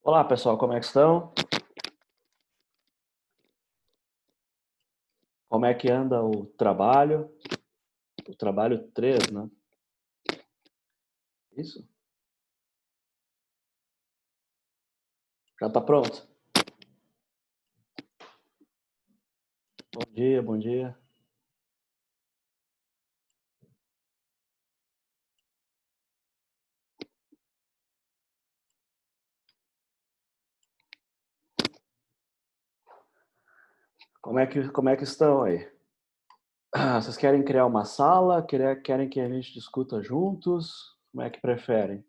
Olá, pessoal, como é que estão? Como é que anda o trabalho? O trabalho 3, né? Isso? Já está pronto? Bom dia, bom dia. Como é que estão aí? Vocês querem criar uma sala? Querem que a gente discuta juntos? Como é que preferem?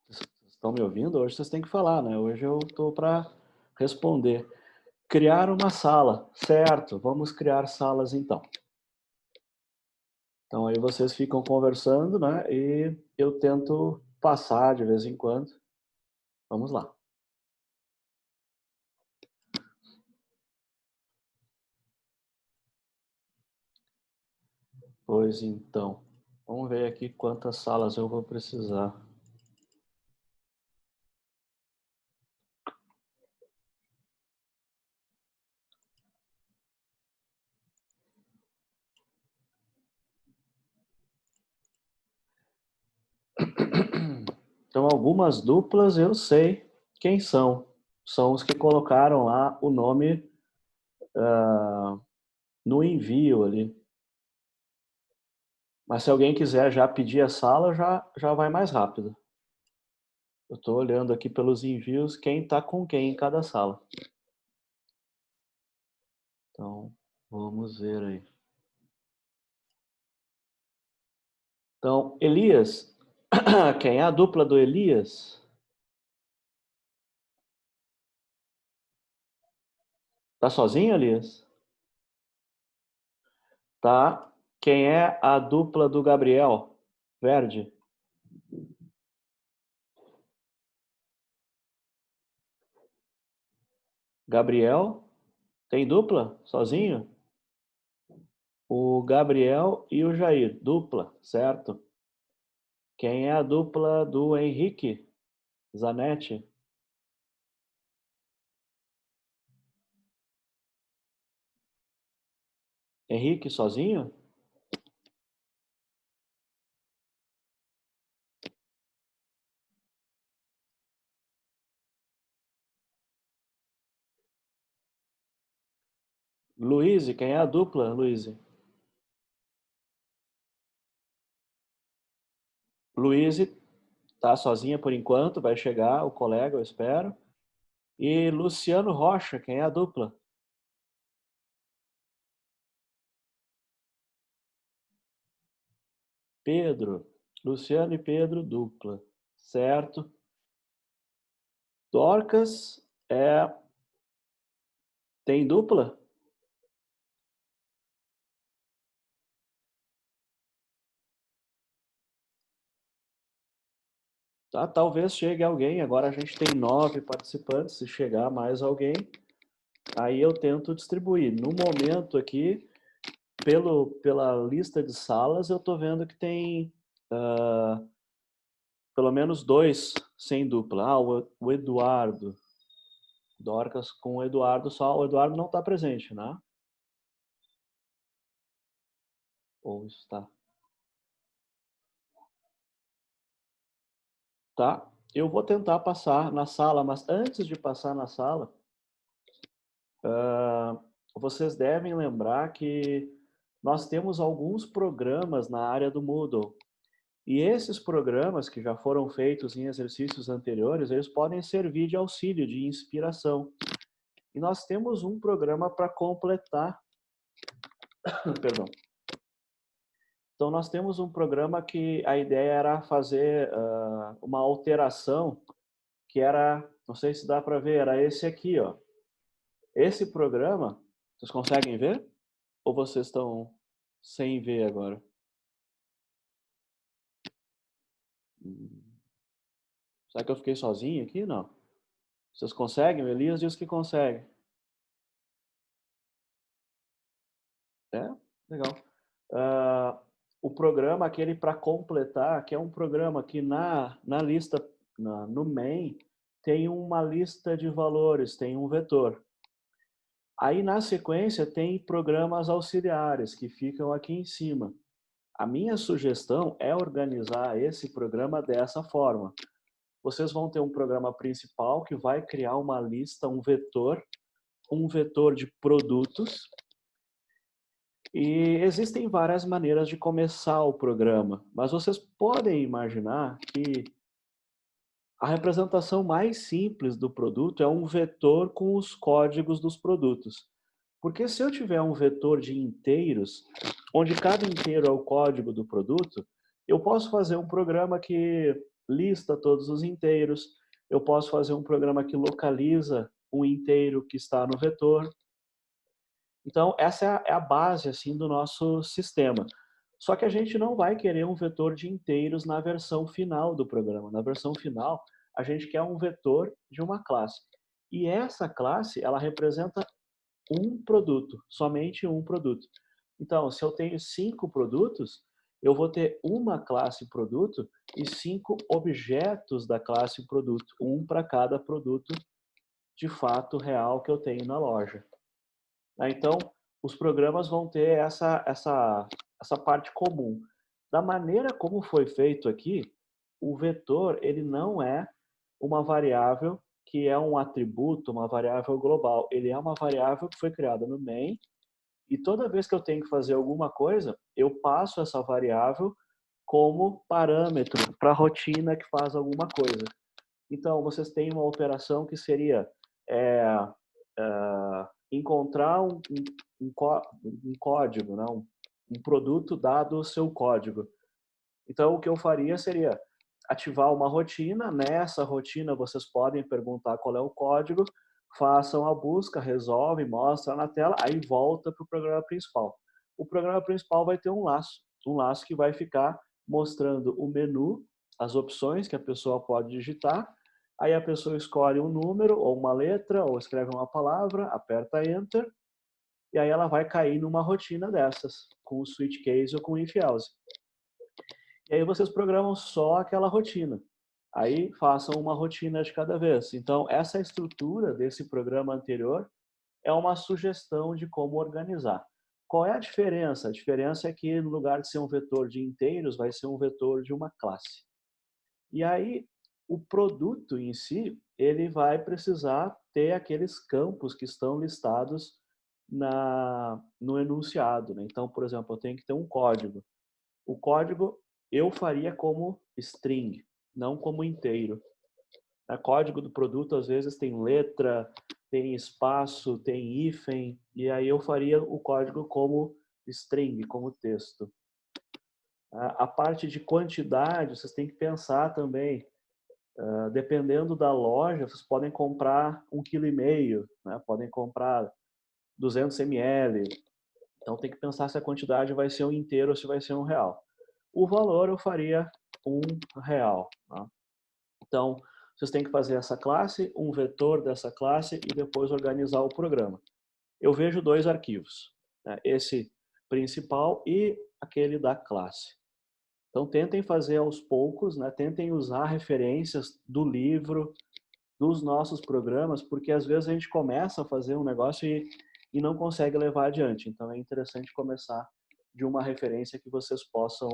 Vocês estão me ouvindo? Hoje vocês têm que falar, né? Hoje eu estou para responder. Criar uma sala, certo? Vamos criar salas então. Então aí vocês ficam conversando, né? E eu tento passar de vez em quando. Vamos lá. Pois então, vamos ver aqui quantas salas eu vou precisar. Então, algumas duplas eu sei quem são. São os que colocaram lá o nome no envio ali. Mas se alguém quiser já pedir a sala, já vai mais rápido. Eu estou olhando aqui pelos envios quem está com quem em cada sala. Então, vamos ver aí. Então, Elias, quem é a dupla do Elias? Tá sozinho, Elias? Tá. Quem é a dupla do Gabriel? Verde. Gabriel. Tem dupla? Sozinho? O Gabriel e o Jair. Dupla, certo? Quem é a dupla do Henrique? Zanetti. Henrique sozinho? Luiz, quem é a dupla, Luiz? Luiz tá sozinha por enquanto, vai chegar o colega, eu espero. E Luciano Rocha, quem é a dupla? Pedro. Luciano e Pedro, dupla. Certo. Dorcas tem dupla? Tá, talvez chegue alguém. Agora a gente tem 9 participantes. Se chegar mais alguém, aí eu tento distribuir. No momento aqui, pela lista de salas, eu estou vendo que tem pelo menos 2 sem dupla. Ah, o Eduardo. Dorcas com o Eduardo só. O Eduardo não está presente, né? Ou está? Tá. Eu vou tentar passar na sala, mas antes de passar na sala, vocês devem lembrar que nós temos alguns programas na área do Moodle. E esses programas que já foram feitos em exercícios anteriores, eles podem servir de auxílio, de inspiração. E nós temos um programa para completar, perdão. Então nós temos um programa que a ideia era fazer uma alteração que era, não sei se dá para ver, era esse aqui, ó. Esse programa, vocês conseguem ver? Ou vocês estão sem ver agora? Será que eu fiquei sozinho aqui? Não. Vocês conseguem? O Elias diz que consegue. É, legal. Ah, o programa, aquele para completar, que é um programa que na lista, no main, tem uma lista de valores, tem um vetor. Aí, na sequência, tem programas auxiliares que ficam aqui em cima. A minha sugestão é organizar esse programa dessa forma. Vocês vão ter um programa principal que vai criar uma lista, um vetor de produtos, e existem várias maneiras de começar o programa, mas vocês podem imaginar que a representação mais simples do produto é um vetor com os códigos dos produtos. Porque se eu tiver um vetor de inteiros, onde cada inteiro é o código do produto, eu posso fazer um programa que lista todos os inteiros, eu posso fazer um programa que localiza o inteiro que está no vetor. Então, essa é a base assim do nosso sistema. Só que a gente não vai querer um vetor de inteiros na versão final do programa. Na versão final, a gente quer um vetor de uma classe. E essa classe, ela representa um produto, somente um produto. Então, se eu tenho 5 produtos, eu vou ter uma classe produto e 5 objetos da classe produto, um para cada produto de fato real que eu tenho na loja. Então, os programas vão ter essa parte comum. Da maneira como foi feito aqui, o vetor ele não é uma variável que é um atributo, uma variável global. Ele é uma variável que foi criada no main e toda vez que eu tenho que fazer alguma coisa, eu passo essa variável como parâmetro para a rotina que faz alguma coisa. Então, vocês têm uma operação que seria é, encontrar um código, né? Um produto dado o seu código. Então, o que eu faria seria ativar uma rotina. Nessa rotina, vocês podem perguntar qual é o código, façam a busca, resolvem, mostram na tela, aí volta para o programa principal. O programa principal vai ter um laço que vai ficar mostrando o menu, as opções que a pessoa pode digitar. Aí a pessoa escolhe um número, ou uma letra, ou escreve uma palavra, aperta Enter, e aí ela vai cair numa rotina dessas, com o switch case ou com o if else. E aí vocês programam só aquela rotina. Aí façam uma rotina de cada vez. Então, essa estrutura desse programa anterior é uma sugestão de como organizar. Qual é a diferença? A diferença é que no lugar de ser um vetor de inteiros, vai ser um vetor de uma classe. E aí, o produto em si, ele vai precisar ter aqueles campos que estão listados no enunciado. Né? Então, por exemplo, eu tenho que ter um código. O código eu faria como string, não como inteiro. O código do produto, às vezes, tem letra, tem espaço, tem hífen, e aí eu faria o código como string, como texto. A parte de quantidade, vocês têm que pensar também. Dependendo da loja, vocês podem comprar 1,5 kg, né? Podem comprar 200 ml. Então tem que pensar se a quantidade vai ser um inteiro ou se vai ser R$ 1. O valor eu faria R$ 1. Tá? Então, vocês têm que fazer essa classe, um vetor dessa classe e depois organizar o programa. Eu vejo 2 arquivos, né? Esse principal e aquele da classe. Então, tentem fazer aos poucos, né? Tentem usar referências do livro, dos nossos programas, porque às vezes a gente começa a fazer um negócio e não consegue levar adiante. Então, é interessante começar de uma referência que vocês possam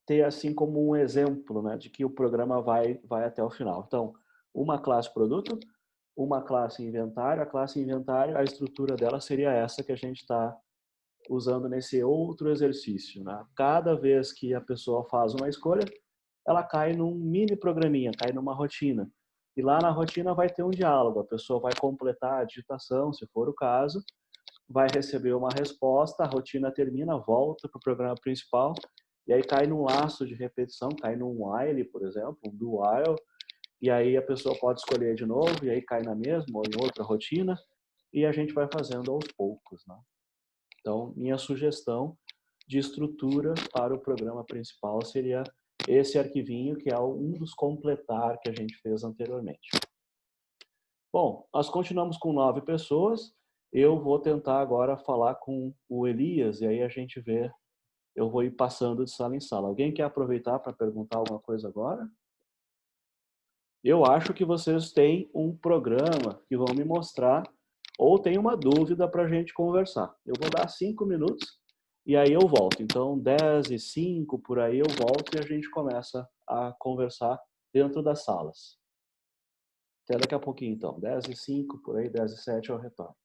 ter assim como um exemplo, né, de que o programa vai até o final. Então, uma classe produto, uma classe inventário. A classe inventário, a estrutura dela seria essa que a gente está usando nesse outro exercício. Né? Cada vez que a pessoa faz uma escolha, ela cai num mini programinha, cai numa rotina. E lá na rotina vai ter um diálogo. A pessoa vai completar a digitação, se for o caso, vai receber uma resposta, a rotina termina, volta para o programa principal, e aí cai num laço de repetição, cai num while, por exemplo, um do while, e aí a pessoa pode escolher de novo, e aí cai na mesma ou em outra rotina, e a gente vai fazendo aos poucos. Né? Então, minha sugestão de estrutura para o programa principal seria esse arquivinho, que é um dos completar que a gente fez anteriormente. Bom, nós continuamos com 9 pessoas, Eu vou tentar agora falar com o Elias e aí a gente vê, eu vou ir passando de sala em sala. Alguém quer aproveitar para perguntar alguma coisa agora? Eu acho que vocês têm um programa que vão me mostrar ou tem uma dúvida para a gente conversar. Eu vou dar 5 minutos e aí eu volto. Então, 10:05 por aí eu volto e a gente começa a conversar dentro das salas. Até daqui a pouquinho, então. 10:05 por aí, 10:07 eu retorno.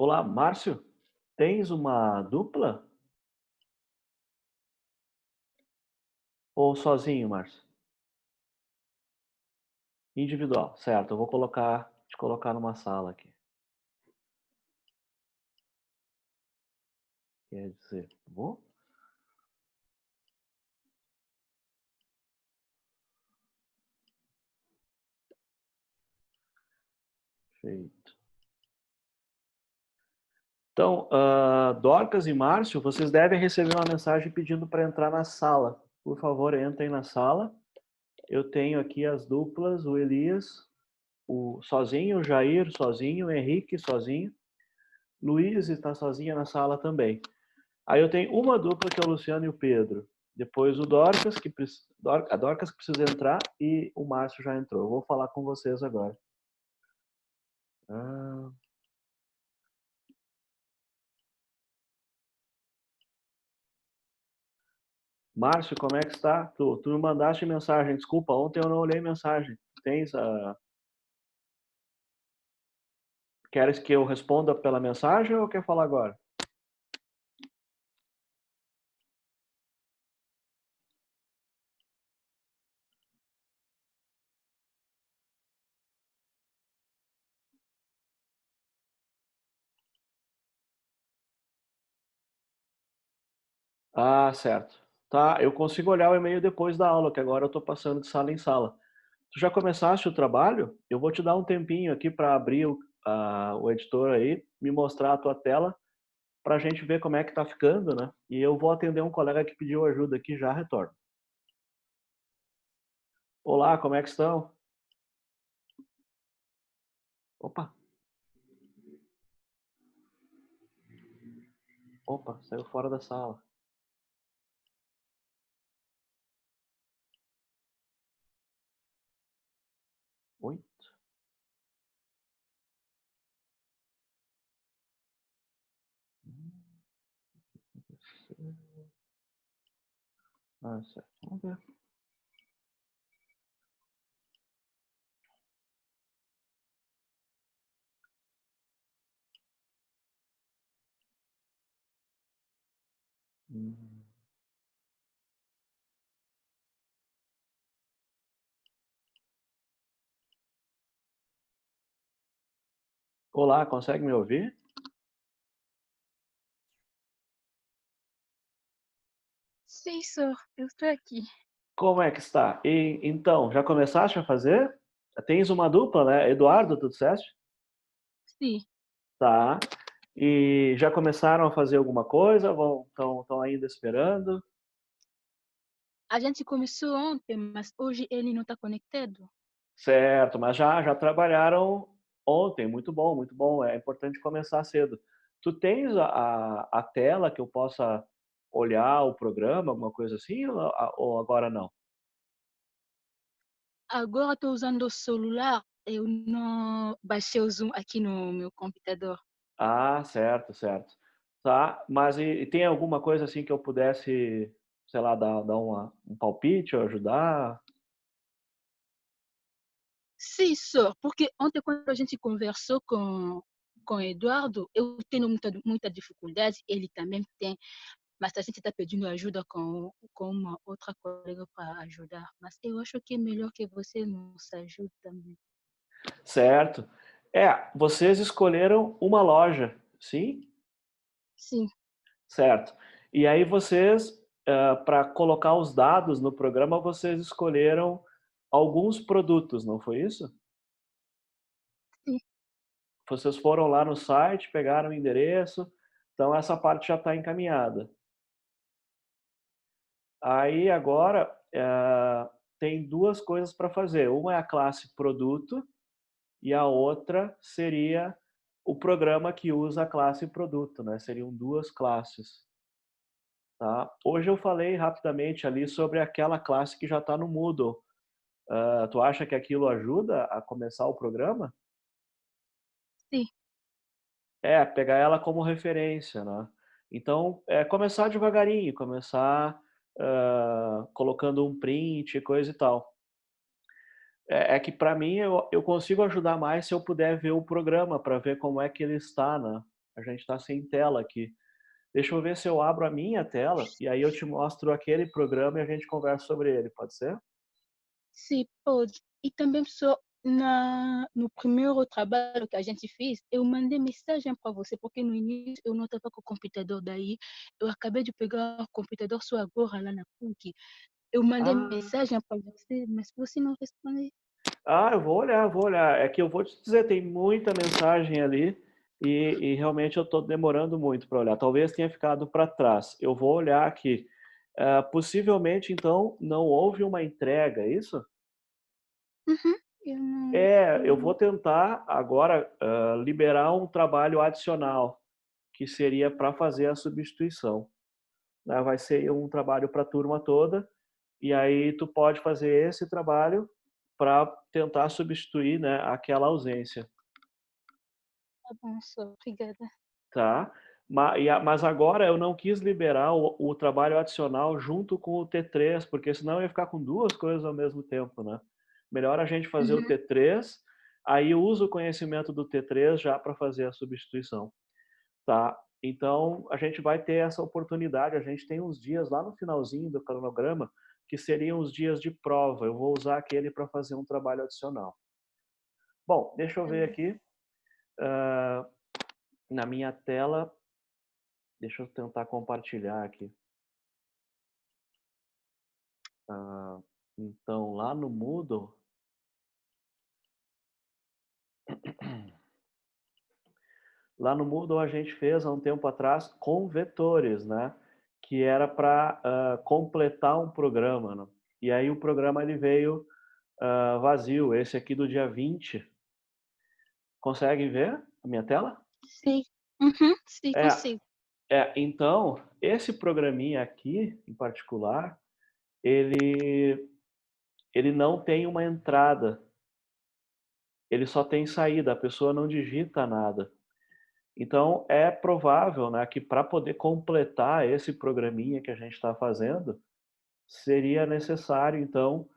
Olá, Márcio. Tens uma dupla ou sozinho, Márcio? Individual, certo. Eu vou te colocar numa sala aqui. Quer dizer, vou? Feito. Então, Dorcas e Márcio, vocês devem receber uma mensagem pedindo para entrar na sala. Por favor, entrem na sala. Eu tenho aqui as duplas, o Elias, o sozinho, o Jair sozinho, o Henrique sozinho, Luiz está sozinha na sala também. Aí eu tenho uma dupla que é o Luciano e o Pedro. Depois o Dorcas, a Dorcas que precisa entrar e o Márcio já entrou. Eu vou falar com vocês agora. Ah, Márcio, como é que está? Tu me mandaste mensagem. Desculpa, ontem eu não olhei mensagem. Tens a... Queres que eu responda pela mensagem ou quer falar agora? Ah, certo. Tá, eu consigo olhar o e-mail depois da aula, que agora eu estou passando de sala em sala. Tu já começaste o trabalho? Eu vou te dar um tempinho aqui para abrir o editor aí, me mostrar a tua tela, para a gente ver como é que tá ficando, né? E eu vou atender um colega que pediu ajuda aqui, já retorno. Olá, como é que estão? Opa, opa, saiu fora da sala. Oi? Ah, certo. Vamos ver. Hum. Olá, consegue me ouvir? Sim, sou. Eu estou aqui. Como é que está? E, então, já começaste a fazer? Tens uma dupla, né? Eduardo, tu disseste? Sim. Tá. E já começaram a fazer alguma coisa? Estão ainda esperando? A gente começou ontem, mas hoje ele não está conectado. Certo, mas já trabalharam ontem. Muito bom, muito bom. É importante começar cedo. Tu tens a tela que eu possa olhar o programa, alguma coisa assim, ou agora não? Agora estou usando o celular. Eu não baixei o Zoom aqui no meu computador. Ah, certo, certo. Tá, mas e tem alguma coisa assim que eu pudesse, sei lá, dar um palpite ou ajudar? Sim, só. Porque ontem, quando a gente conversou com o Eduardo, eu tenho muita dificuldade, ele também tem. Mas a gente está pedindo ajuda com uma outra colega para ajudar. Mas eu acho que é melhor que você nos ajude também. Certo. É, vocês escolheram uma loja, sim? Sim, Certo. E aí vocês, para colocar os dados no programa, vocês escolheram alguns produtos, não foi isso? sim. Vocês foram lá no site, pegaram o endereço, então essa parte já está encaminhada. Aí agora tem duas coisas para fazer. Uma é a classe produto e a outra seria o programa que usa a classe produto, né? Seriam duas classes. Tá? Hoje eu falei rapidamente ali sobre aquela classe que já está no Moodle. Tu acha que aquilo ajuda a começar o programa? Sim. É, pegar ela como referência, né? Então, é começar devagarinho, começar colocando um print, coisa e tal. É que para mim eu consigo ajudar mais se eu puder ver o programa para ver como é que ele está, né? A gente está sem tela aqui. Deixa eu ver se eu abro a minha tela e aí eu te mostro aquele programa e a gente conversa sobre ele, pode ser? Sim, pode. E também só no primeiro trabalho que a gente fez, eu mandei mensagem para você, porque no início eu não estava com o computador, daí eu acabei de pegar o computador só agora lá na PUC. Eu mandei Ah, mensagem para você, mas você não respondeu. eu vou olhar, vou olhar. É que eu vou te dizer, tem muita mensagem ali e realmente eu estou demorando muito para olhar. Talvez tenha ficado para trás. Eu vou olhar aqui. Possivelmente, então, não houve uma entrega, é isso? Uhum. Eu não Eu vou tentar agora liberar um trabalho adicional, que seria para fazer a substituição, né? Vai ser um trabalho para a turma toda, e aí tu pode fazer esse trabalho para tentar substituir, né, aquela ausência, tá bom, só obrigada. tá? Mas agora eu não quis liberar o trabalho adicional junto com o T3, porque senão eu ia ficar com duas coisas ao mesmo tempo, né? Melhor a gente fazer o Uhum. T3, aí usa o conhecimento do T3 já para fazer a substituição, tá? Então a gente vai ter essa oportunidade. A gente tem uns dias lá no finalzinho do cronograma que seriam os dias de prova. Eu vou usar aquele para fazer um trabalho adicional. Bom, deixa eu Tá ver bom. aqui ah, na minha tela. Deixa eu tentar compartilhar aqui. Ah, então, lá no Moodle a gente fez há um tempo atrás com vetores, né? Que era para completar um programa, né? E aí o programa ele veio vazio. Esse aqui do dia 20. Consegue ver a minha tela? Sim. Uhum. Sim, É, consigo. então, esse programinha aqui, em particular, ele, ele não tem uma entrada, ele só tem saída, a pessoa não digita nada. Então, é provável, né, que para poder completar esse programinha que a gente está fazendo, seria necessário, então,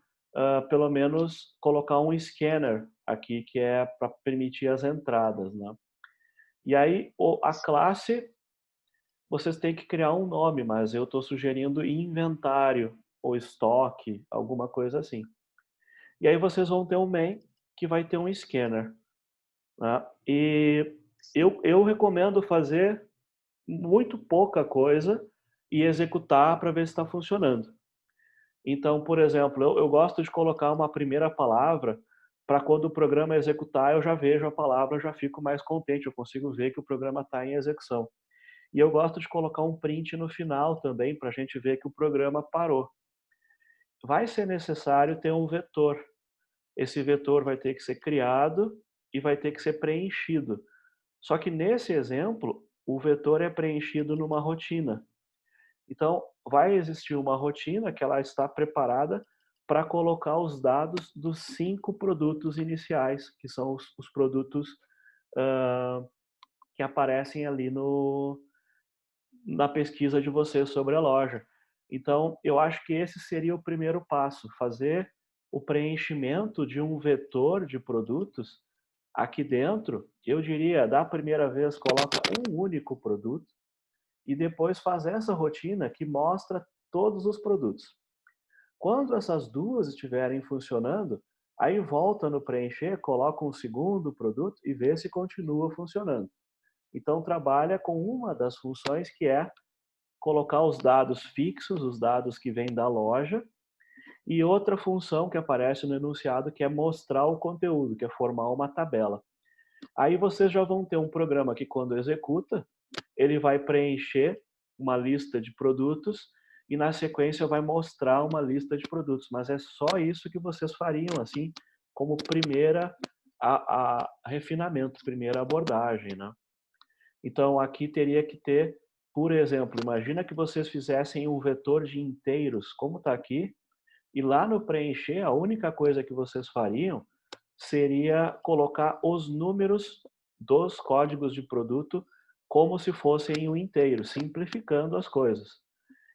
pelo menos colocar um scanner aqui, que é para permitir as entradas, né? E aí, a classe, vocês têm que criar um nome, mas eu estou sugerindo inventário ou estoque, alguma coisa assim. E aí vocês vão ter um main que vai ter um scanner, né? E Sim. eu recomendo fazer muito pouca coisa e executar para ver se está funcionando. Então, por exemplo, eu gosto de colocar uma primeira palavra para quando o programa executar, eu já vejo a palavra, eu já fico mais contente, eu consigo ver que o programa está em execução. E eu gosto de colocar um print no final também, para a gente ver que o programa parou. Vai ser necessário ter um vetor. Esse vetor vai ter que ser criado e vai ter que ser preenchido. Só que nesse exemplo, o vetor é preenchido numa rotina. Então, vai existir uma rotina que ela está preparada para colocar os dados dos 5 produtos iniciais, que são os produtos uh, que aparecem ali na pesquisa de vocês sobre a loja. Então, eu acho que esse seria o primeiro passo, fazer o preenchimento de um vetor de produtos aqui dentro. Eu diria, da primeira vez, coloca um único produto e depois faz essa rotina que mostra todos os produtos. Quando essas duas estiverem funcionando, aí volta no preencher, coloca um segundo produto e vê se continua funcionando. Então, trabalha com uma das funções que é colocar os dados fixos, os dados que vêm da loja, e outra função que aparece no enunciado que é mostrar o conteúdo, que é formar uma tabela. Aí vocês já vão ter um programa que quando executa, ele vai preencher uma lista de produtos e na sequência vai mostrar uma lista de produtos, mas é só isso que vocês fariam assim como primeira refinamento, primeira abordagem, né? Então aqui teria que ter, por exemplo, imagina que vocês fizessem um vetor de inteiros, como está aqui, e lá no preencher, a única coisa que vocês fariam seria colocar os números dos códigos de produto como se fossem um inteiro, simplificando as coisas.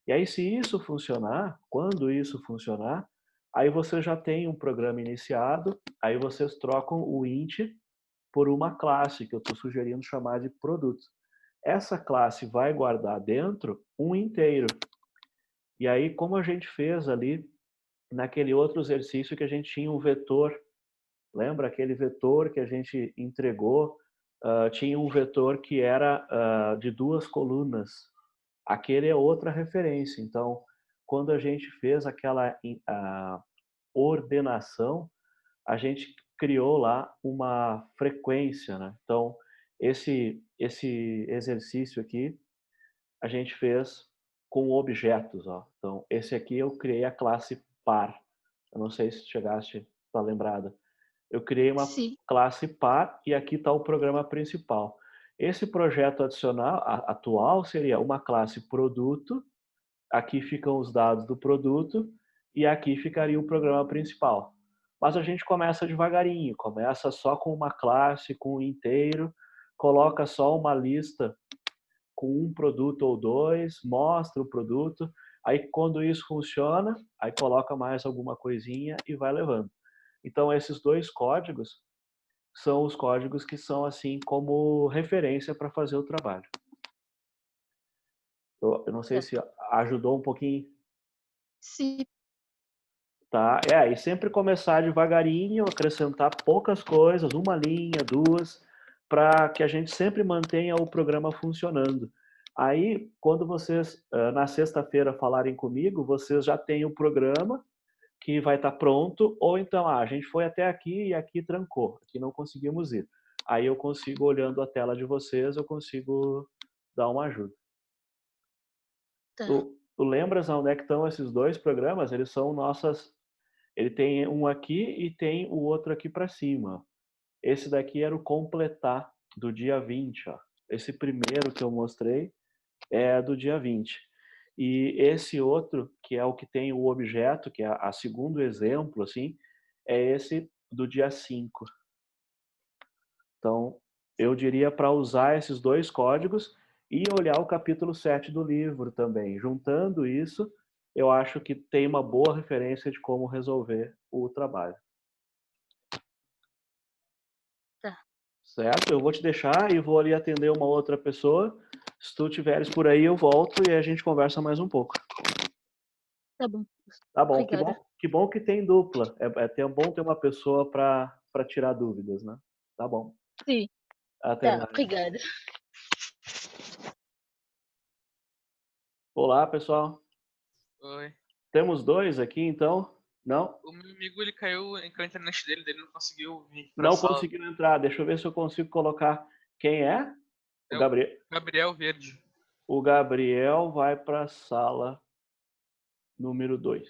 E aí, se isso funcionar, quando isso funcionar, aí você já tem um programa iniciado, aí vocês trocam o int por uma classe, que eu estou sugerindo chamar de produto. essa classe vai guardar dentro um inteiro. E aí, como a gente fez ali naquele outro exercício que a gente tinha um vetor, lembra aquele vetor que a gente entregou? Tinha um vetor que era de 2 colunas. Aquele é outra referência. Então, quando a gente fez aquela ordenação, a gente criou lá uma frequência, né? Então, esse exercício aqui, a gente fez com objetos, ó. Então, esse aqui eu criei a classe par. Eu não sei se chegaste, tá lembrada. Eu criei uma Sim, classe par e aqui está o programa principal. Esse projeto adicional, atual, seria uma classe produto, aqui ficam os dados do produto e aqui ficaria o programa principal. Mas a gente começa devagarinho, começa só com uma classe, com um inteiro, coloca só uma lista com um produto ou dois, mostra o produto, aí quando isso funciona, aí coloca mais alguma coisinha e vai levando. Então esses dois códigos são os códigos que são assim como referência para fazer o trabalho. Eu não sei tá. se ajudou um pouquinho. Sim, Tá? E sempre começar devagarinho, acrescentar poucas coisas, uma linha, duas, para que a gente sempre mantenha o programa funcionando. Aí, quando vocês, na sexta-feira, falarem comigo, vocês já têm o programa que vai estar pronto, ou então, a gente foi até aqui e aqui trancou, aqui não conseguimos ir. Aí eu consigo, olhando a tela de vocês, eu consigo dar uma ajuda. tá. Tu lembras onde é que estão esses dois programas? Eles são nossas. Ele tem um aqui e tem o outro aqui para cima. Esse daqui era o completar do dia 20. Ó. Esse primeiro que eu mostrei é do dia 20. E esse outro, que é o que tem o objeto, que é a segundo exemplo, assim, é esse do dia 5. Então, eu diria para usar esses dois códigos e olhar o capítulo 7 do livro também. Juntando isso, eu acho que tem uma boa referência de como resolver o trabalho. Tá, Certo? Eu vou te deixar e vou ali atender uma outra pessoa. Se tu tiveres por aí, eu volto e a gente conversa mais um pouco. tá bom. Tá bom, Obrigada. que bom que tem dupla. Bom ter uma pessoa para tirar dúvidas, né? Tá bom. Sim, Até tá, mais. obrigada. Olá, pessoal. Oi. Temos dois aqui, então? Não? O meu amigo, ele caiu com a internet dele não conseguiu vir pra Não sala. conseguiu entrar. Deixa eu ver se eu consigo colocar. Quem é? O É o Gabriel. Gabriel Verde. O Gabriel vai para a sala número 2.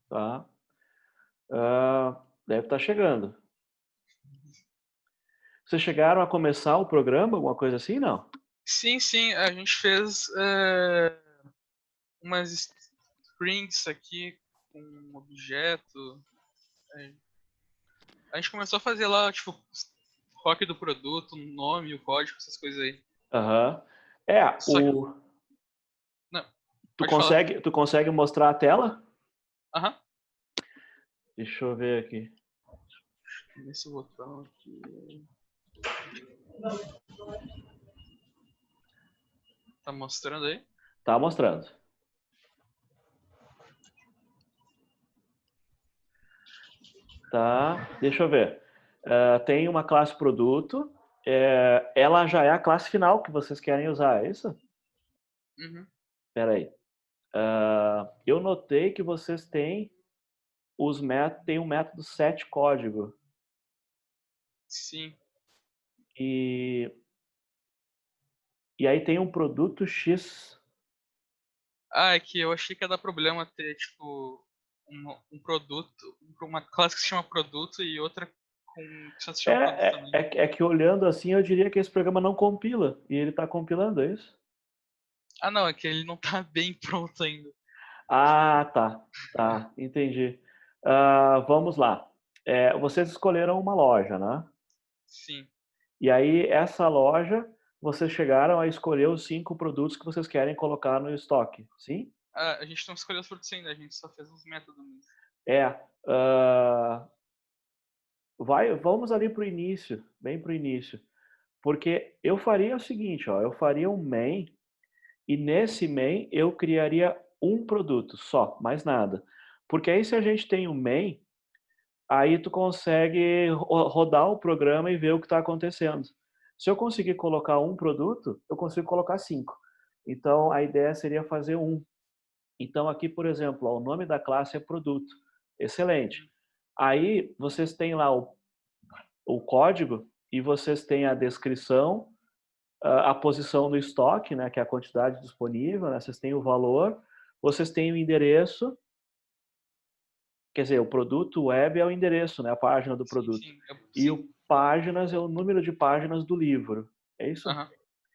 Tá? Deve estar chegando. Vocês chegaram a começar o programa, alguma coisa assim, não? Sim, a gente fez umas strings aqui com um objeto. É, a gente começou a fazer lá, tipo, rock do produto, o nome, o código, essas coisas aí. Aham. Só que. Não, pode falar. Tu consegue mostrar a tela? Aham. Deixa eu ver aqui. Nesse botão aqui. Tá mostrando aí? Tá mostrando. Tá, deixa eu ver. Tem uma classe produto. Ela já é a classe final que vocês querem usar, é isso? Uhum. Espera aí. Eu notei que vocês têm tem um método set código. Sim. E, e aí tem um produto X. Ah, é que eu achei que ia dar problema ter, tipo, um produto, uma classe que se chama produto e outra que só se chama produto também. É que olhando assim, eu diria que esse programa não compila. E ele está compilando, é isso? Ah, não, é que ele não tá bem pronto ainda. Ah, tá. Tá, entendi. Vamos lá. Vocês escolheram uma loja, né? Sim. E aí, essa loja, vocês chegaram a escolher os 5 produtos que vocês querem colocar no estoque, sim? Ah, a gente não escolheu os produtos ainda, a gente só fez os métodos mesmo. É. ah, vamos ali para o início, bem para o início. Porque eu faria o seguinte, ó, eu faria um main e nesse main eu criaria um produto só, mais nada. Porque aí se a gente tem um main, aí tu consegue rodar o programa e ver o que está acontecendo. Se eu conseguir colocar um produto, eu consigo colocar 5. Então a ideia seria fazer um. Então aqui, por exemplo, ó, o nome da classe é produto. Excelente. Aí vocês têm lá o código e vocês têm a descrição, a posição do estoque, né, que é a quantidade disponível, né, vocês têm o valor, vocês têm o endereço, quer dizer, o produto web é o endereço, né, a página do produto. Sim, E o páginas é o número de páginas do livro. É isso?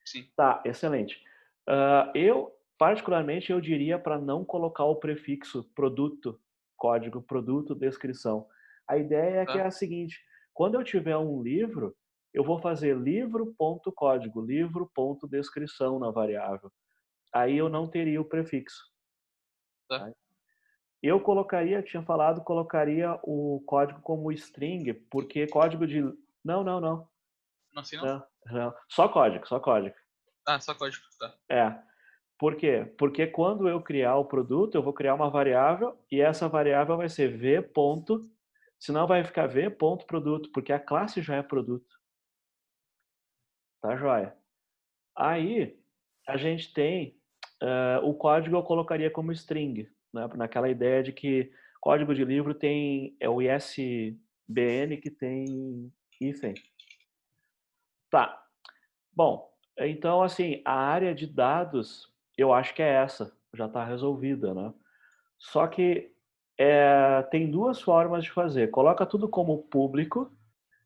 Sim. Tá, excelente. Eu, particularmente, eu diria para não colocar o prefixo produto, código, produto, descrição. A ideia é que é a seguinte, quando eu tiver um livro, eu vou fazer livro.código, livro.descrição na variável. Aí eu não teria o prefixo. Tá. Eu colocaria, tinha falado, colocaria o código como string, porque código de... Não. Não assim não? Não. Só código, só código. Ah, só código, tá. Por quê? Porque quando eu criar o produto, eu vou criar uma variável e essa variável vai ser v ponto, senão vai ficar v ponto produto, porque a classe já é produto. Tá joia? Aí, a gente tem, o código eu colocaria como string, né? Naquela ideia de que código de livro tem, é o ISBN que tem hífen. Tá. Bom, então assim, a área de dados, eu acho que é essa, já está resolvida, né? Só que tem duas formas de fazer. Coloca tudo como público,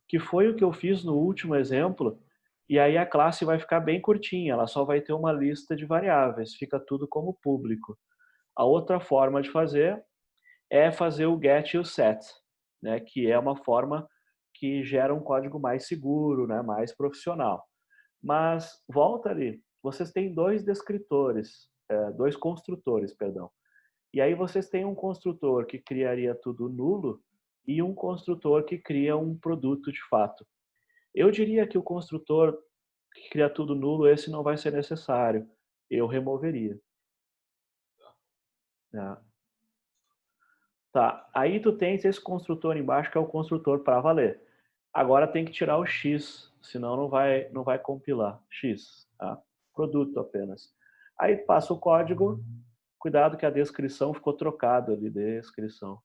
que foi o que eu fiz no último exemplo, e aí a classe vai ficar bem curtinha, ela só vai ter uma lista de variáveis, fica tudo como público. A outra forma de fazer é fazer o get e o set, né, que é uma forma que gera um código mais seguro, né, mais profissional. Mas, volta ali, vocês têm dois descritores, dois construtores, perdão. E aí vocês têm um construtor que criaria tudo nulo e um construtor que cria um produto de fato. Eu diria que o construtor que cria tudo nulo, esse não vai ser necessário. Eu removeria. Tá. Aí tu tens esse construtor embaixo que é o construtor para valer. Agora tem que tirar o X, senão não vai compilar. X, tá? Produto apenas. Aí passa o código, cuidado que a descrição ficou trocada ali, descrição.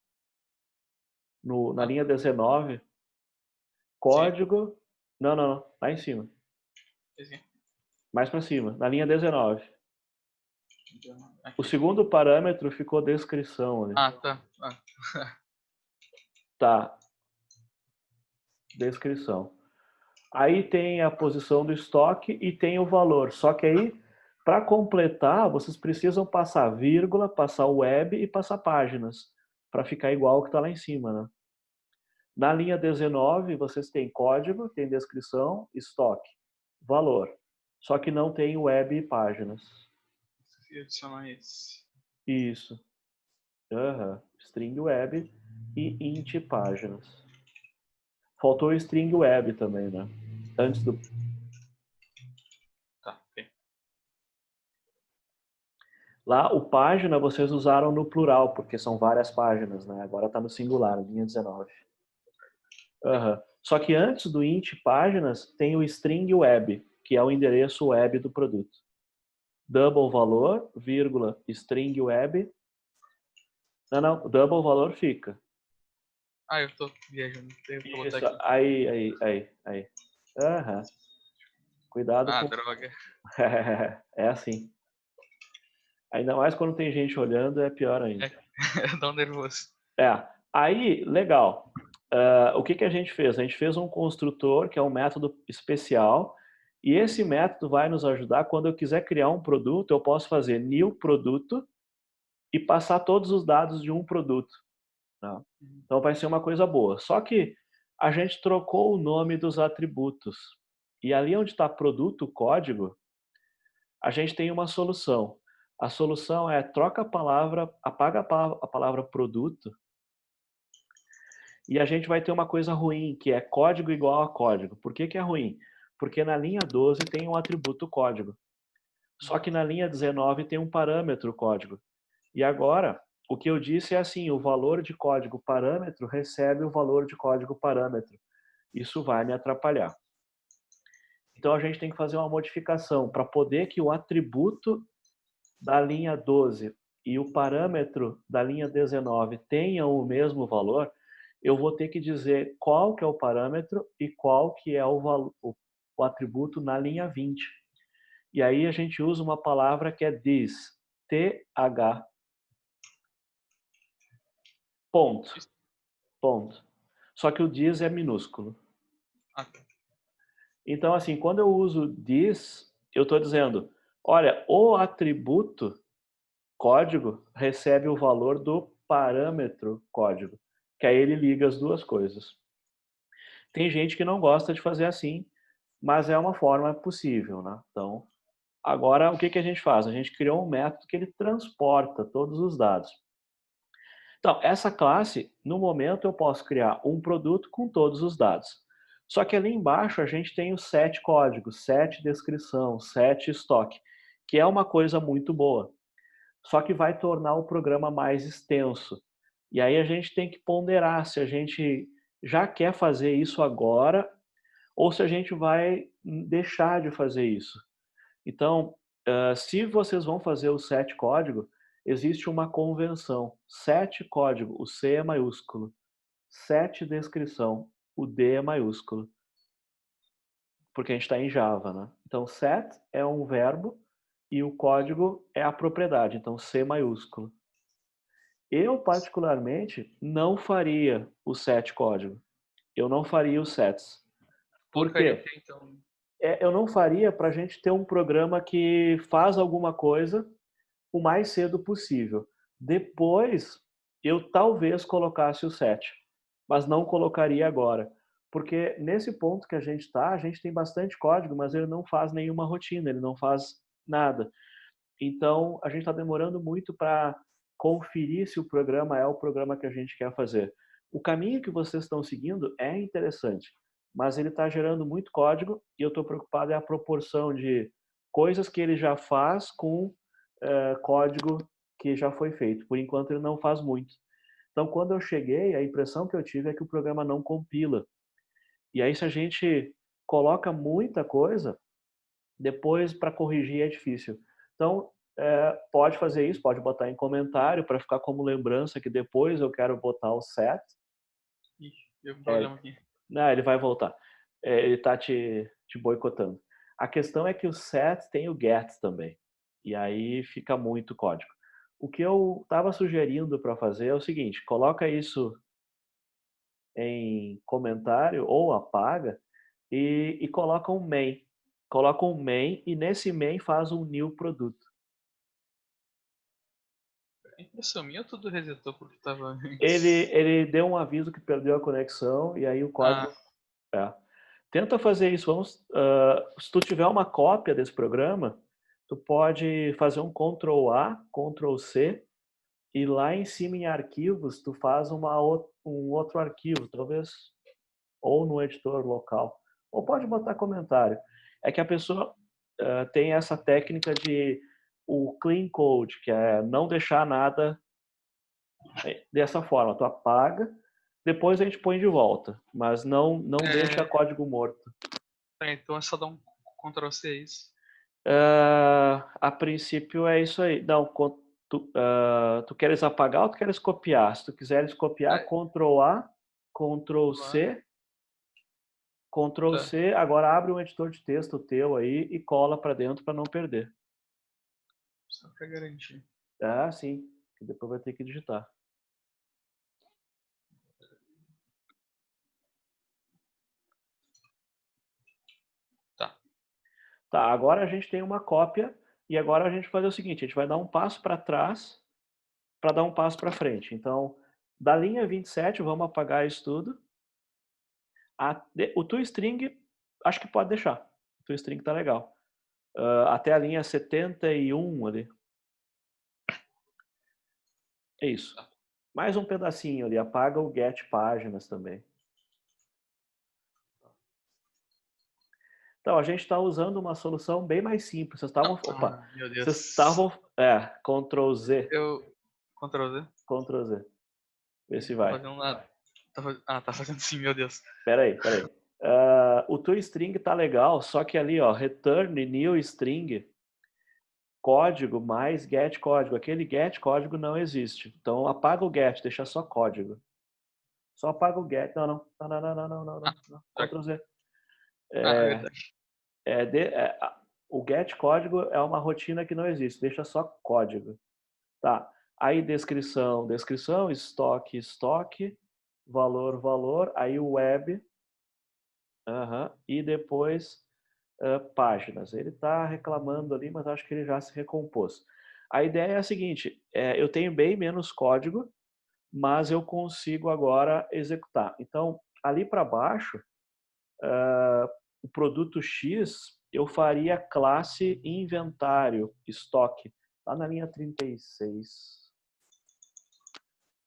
Na linha 19, código... Sim. Não, lá em cima. Sim. Mais para cima, na linha 19. O segundo parâmetro ficou descrição ali. Tá. Tá. Descrição. Aí tem a posição do estoque e tem o valor. Só que aí, para completar, vocês precisam passar vírgula, passar web e passar páginas, para ficar igual o que está lá em cima, né? Na linha 19, vocês têm código, tem descrição, estoque, valor. Só que não tem web e páginas. Preciso adicionar esse. Isso. String web e int páginas. Faltou o string web também, né? Antes do... Tá, ok. Lá, o página vocês usaram no plural, porque são várias páginas, né? Agora está no singular, linha 19. Só que antes do int páginas, tem o string web, que é o endereço web do produto. Double valor, vírgula, string web. Não, double valor fica. Eu tô viajando. Isso, aí. Cuidado com... droga. É assim. Ainda mais quando tem gente olhando, é pior ainda. Dá um nervoso. Aí, legal. O que a gente fez? A gente fez um construtor, que é um método especial, e esse método vai nos ajudar quando eu quiser criar um produto, eu posso fazer new produto e passar todos os dados de um produto. Tá? Então vai ser uma coisa boa. Só que a gente trocou o nome dos atributos. E ali onde está produto código, a gente tem uma solução. A solução é troca a palavra, apaga a palavra produto E a gente vai ter uma coisa ruim, que é código igual a código. Por que que é ruim? Porque na linha 12 tem um atributo código. Só que na linha 19 tem um parâmetro código. E agora, o que eu disse é assim, o valor de código parâmetro recebe o valor de código parâmetro. Isso vai me atrapalhar. Então a gente tem que fazer uma modificação para poder que o atributo da linha 12 e o parâmetro da linha 19 tenham o mesmo valor, eu vou ter que dizer qual que é o parâmetro e qual que é o atributo na linha 20. E aí a gente usa uma palavra que é this, th, ponto, ponto. Só que o this é minúsculo. Então, assim, quando eu uso this, eu estou dizendo, olha, o atributo código recebe o valor do parâmetro código, que aí ele liga as duas coisas. Tem gente que não gosta de fazer assim, mas é uma forma possível, né? Então, agora o que que a gente faz? A gente criou um método que ele transporta todos os dados. Então, essa classe, no momento eu posso criar um produto com todos os dados. Só que ali embaixo a gente tem os 7 códigos, 7 descrição, 7 estoque, que é uma coisa muito boa. Só que vai tornar o programa mais extenso. E aí a gente tem que ponderar se a gente já quer fazer isso agora ou se a gente vai deixar de fazer isso. Então, se vocês vão fazer o 7 código, existe uma convenção. 7 código, o C é maiúsculo. 7 descrição, o D é maiúsculo. Porque a gente está em Java, né? Então, set é um verbo e o código é a propriedade. Então, C maiúsculo. Eu, particularmente, não faria o set código. Eu não faria os sets. Por Colocaria o quê? que então? Eu não faria para a gente ter um programa que faz alguma coisa o mais cedo possível. Depois, eu talvez colocasse o set, mas não colocaria agora. Porque nesse ponto que a gente está, a gente tem bastante código, mas ele não faz nenhuma rotina, ele não faz nada. Então, a gente está demorando muito para conferir se o programa é o programa que a gente quer fazer. O caminho que vocês estão seguindo é interessante, mas ele está gerando muito código e eu estou preocupado é a proporção de coisas que ele já faz com código que já foi feito. Por enquanto, ele não faz muito. Então, quando eu cheguei, a impressão que eu tive é que o programa não compila. E aí, se a gente coloca muita coisa, depois para corrigir é difícil. Então, pode fazer isso, pode botar em comentário para ficar como lembrança que depois eu quero botar o set. Ixi, deu um problema aqui. Não, ele vai voltar. Ele está te boicotando. A questão é que o set tem o get também. E aí fica muito código. O que eu estava sugerindo para fazer é o seguinte, coloca isso em comentário ou apaga e coloca um main. Coloca um main e nesse main faz um new produto. A impressão minha tudo resetou porque tava antes. Ele deu um aviso que perdeu a conexão e aí o código... Tenta fazer isso. Se tu tiver uma cópia desse programa, tu pode fazer um Ctrl+A, Ctrl+C e lá em cima em arquivos tu faz um outro arquivo, talvez ou no editor local. Ou pode botar comentário. É que a pessoa tem essa técnica de o clean code, que é não deixar nada dessa forma. Tu apaga, depois a gente põe de volta, mas não deixa código morto. Então é só dar um Ctrl C, é isso? A princípio é isso aí. Não, tu queres apagar ou tu queres copiar? Se tu quiseres copiar, Ctrl+A, Ctrl+C, Ctrl+C, agora abre um editor de texto teu aí e cola para dentro para não perder. Só para garantir. Ah, sim. Depois vai ter que digitar. Tá, agora a gente tem uma cópia e agora a gente vai fazer o seguinte, a gente vai dar um passo para trás para dar um passo para frente. Então, da linha 27, vamos apagar isso tudo. O toString, acho que pode deixar. O toString tá legal. Até a linha 71 ali. É isso. Mais um pedacinho ali, apaga o get páginas também. Então, a gente está usando uma solução bem mais simples. Vocês estavam... Opa! Meu Deus. Vocês estavam... Ctrl Z. Ctrl Z? Ctrl Z. Vê se Não vai. tá fazendo nada. Tá fazendo sim, meu Deus. Espera aí. O toString tá legal, só que ali, ó, return new string, código mais get código. Aquele get código não existe. Então, apaga o get, deixa só código. Só apaga o get. Não. Ctrl Z. É verdade. O get código é uma rotina que não existe, deixa só código. Tá. Aí descrição, estoque, valor, aí o web, e depois páginas. Ele está reclamando ali, mas acho que ele já se recompôs. A ideia é a seguinte, eu tenho bem menos código, mas eu consigo agora executar. Então, ali para baixo, o produto X, eu faria classe inventário, estoque, lá na linha 36.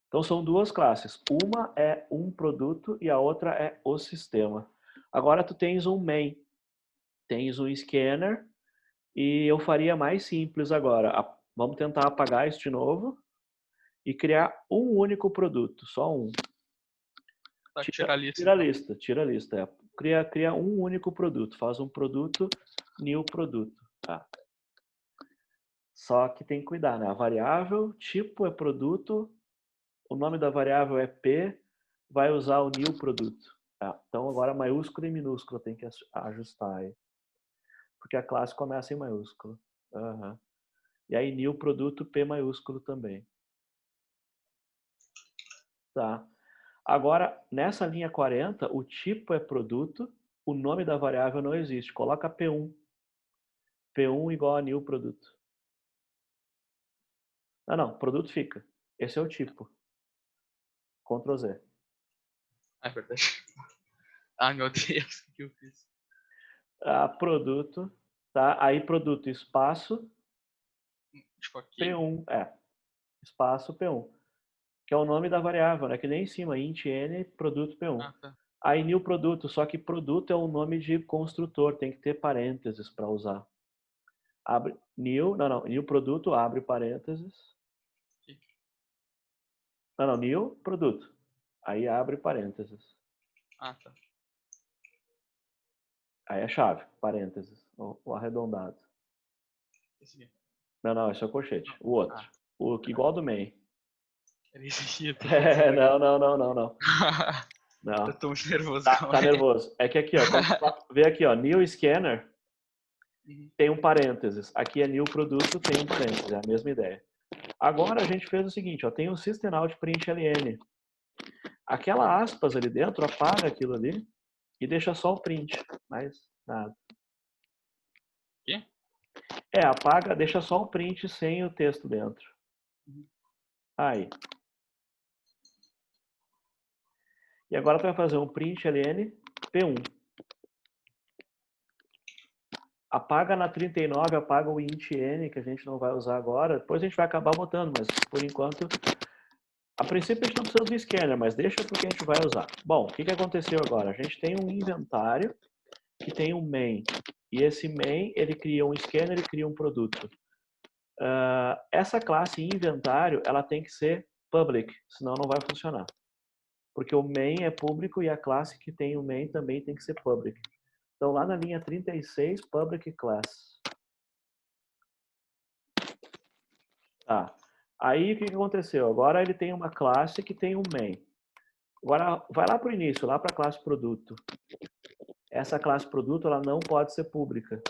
Então, são duas classes. Uma é um produto e a outra é o sistema. Agora, tu tens um main, tens um scanner, e eu faria mais simples agora. Vamos tentar apagar isso de novo e criar um único produto, só um. Tira a lista. Tira a lista. Cria um único produto. Faz um produto, new produto. Tá. Só que tem que cuidar, né? A variável, tipo é produto, o nome da variável é P, vai usar o new produto. Tá. Então agora maiúsculo e minúsculo tem que ajustar aí. Porque a classe começa em maiúsculo. E aí new produto P maiúsculo também. Tá. Agora, nessa linha 40, o tipo é produto, o nome da variável não existe. Coloca P1. P1 igual a new produto. Não, produto fica. Esse é o tipo. Ctrl Z. É verdade. Meu Deus, o que eu fiz? Produto, tá? Aí produto, espaço, Tipo aqui. P1, espaço P1. Que é o nome da variável, né? Que nem em cima, int n, produto P1. Tá. Aí new produto, só que produto é o nome de construtor, tem que ter parênteses para usar. Abre new, new produto, abre parênteses. New produto. Aí abre parênteses. Tá. Aí é chave, parênteses, o arredondado. Esse aqui. Não, esse é o colchete. O outro. O que igual do main. Esse aqui. Não. Eu tô muito nervoso. Tá nervoso. É que aqui, ó, vê aqui, ó, new scanner tem um parênteses. Aqui é new produto, tem um parênteses. É a mesma ideia. Agora a gente fez o seguinte, ó, tem um systemout.println. Aquela aspas ali dentro, apaga aquilo ali e deixa só o print. Mais nada. Quê? Apaga, deixa só o print sem o texto dentro. Aí. E agora tu vai fazer um println P1. Apaga na 39, apaga o int n, que a gente não vai usar agora. Depois a gente vai acabar botando, mas por enquanto... A princípio a gente não precisa do scanner, mas deixa porque a gente vai usar. Bom, o que aconteceu agora? A gente tem um inventário que tem um main. E esse main, ele cria um scanner e cria um produto. Essa classe inventário, ela tem que ser public, senão não vai funcionar. Porque o main é público e a classe que tem o main também tem que ser public. Então, lá na linha 36, public class. Tá. Aí, o que aconteceu? Agora ele tem uma classe que tem um main. Agora, vai lá para o início, lá para a classe produto. Essa classe produto, ela não pode ser pública.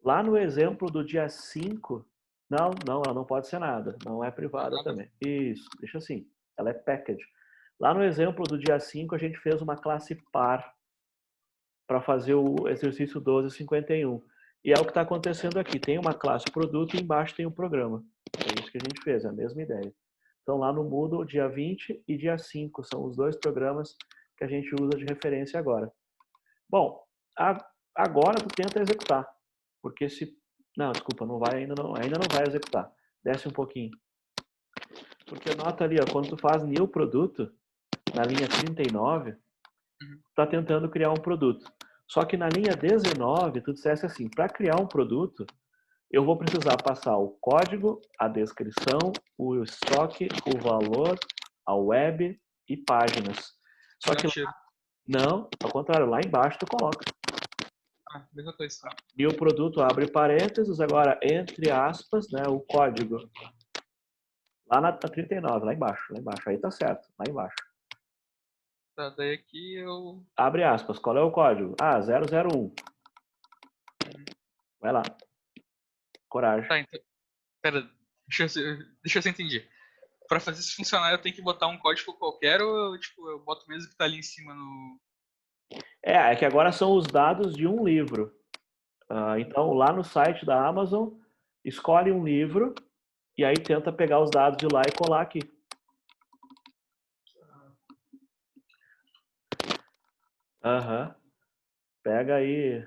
Lá no exemplo do dia 5, não, ela não pode ser nada. Não é privada também. Isso, deixa assim. Ela é package. Lá no exemplo do dia 5, a gente fez uma classe par para fazer o exercício 1251. E é o que está acontecendo aqui. Tem uma classe produto e embaixo tem o programa. É isso que a gente fez, é a mesma ideia. Então lá no Moodle, dia 20 e dia 5 são os dois programas que a gente usa de referência agora. Bom, agora tu tenta executar. Porque se... Não, desculpa, não vai, ainda não vai executar. Desce um pouquinho. Porque nota ali, ó, quando tu faz new produto, na linha 39, tu tá tentando criar um produto. Só que na linha 19, tu dissesse assim, para criar um produto, eu vou precisar passar o código, a descrição, o estoque, o valor, a web e páginas. Só que não, ao contrário, lá embaixo tu coloca. Mesma coisa. Tá? E o produto abre parênteses, agora entre aspas, né, o código. Lá na 39, lá embaixo, aí tá certo, lá embaixo. Tá, daí aqui eu... Abre aspas, qual é o código? 001. Vai lá. Coragem. Tá, então... Pera, deixa eu ver se eu entendi. Pra fazer isso funcionar, eu tenho que botar um código qualquer ou tipo, eu boto mesmo que tá ali em cima no... É que agora são os dados de um livro. Então, lá no site da Amazon, escolhe um livro e aí tenta pegar os dados de lá e colar aqui. Pega aí.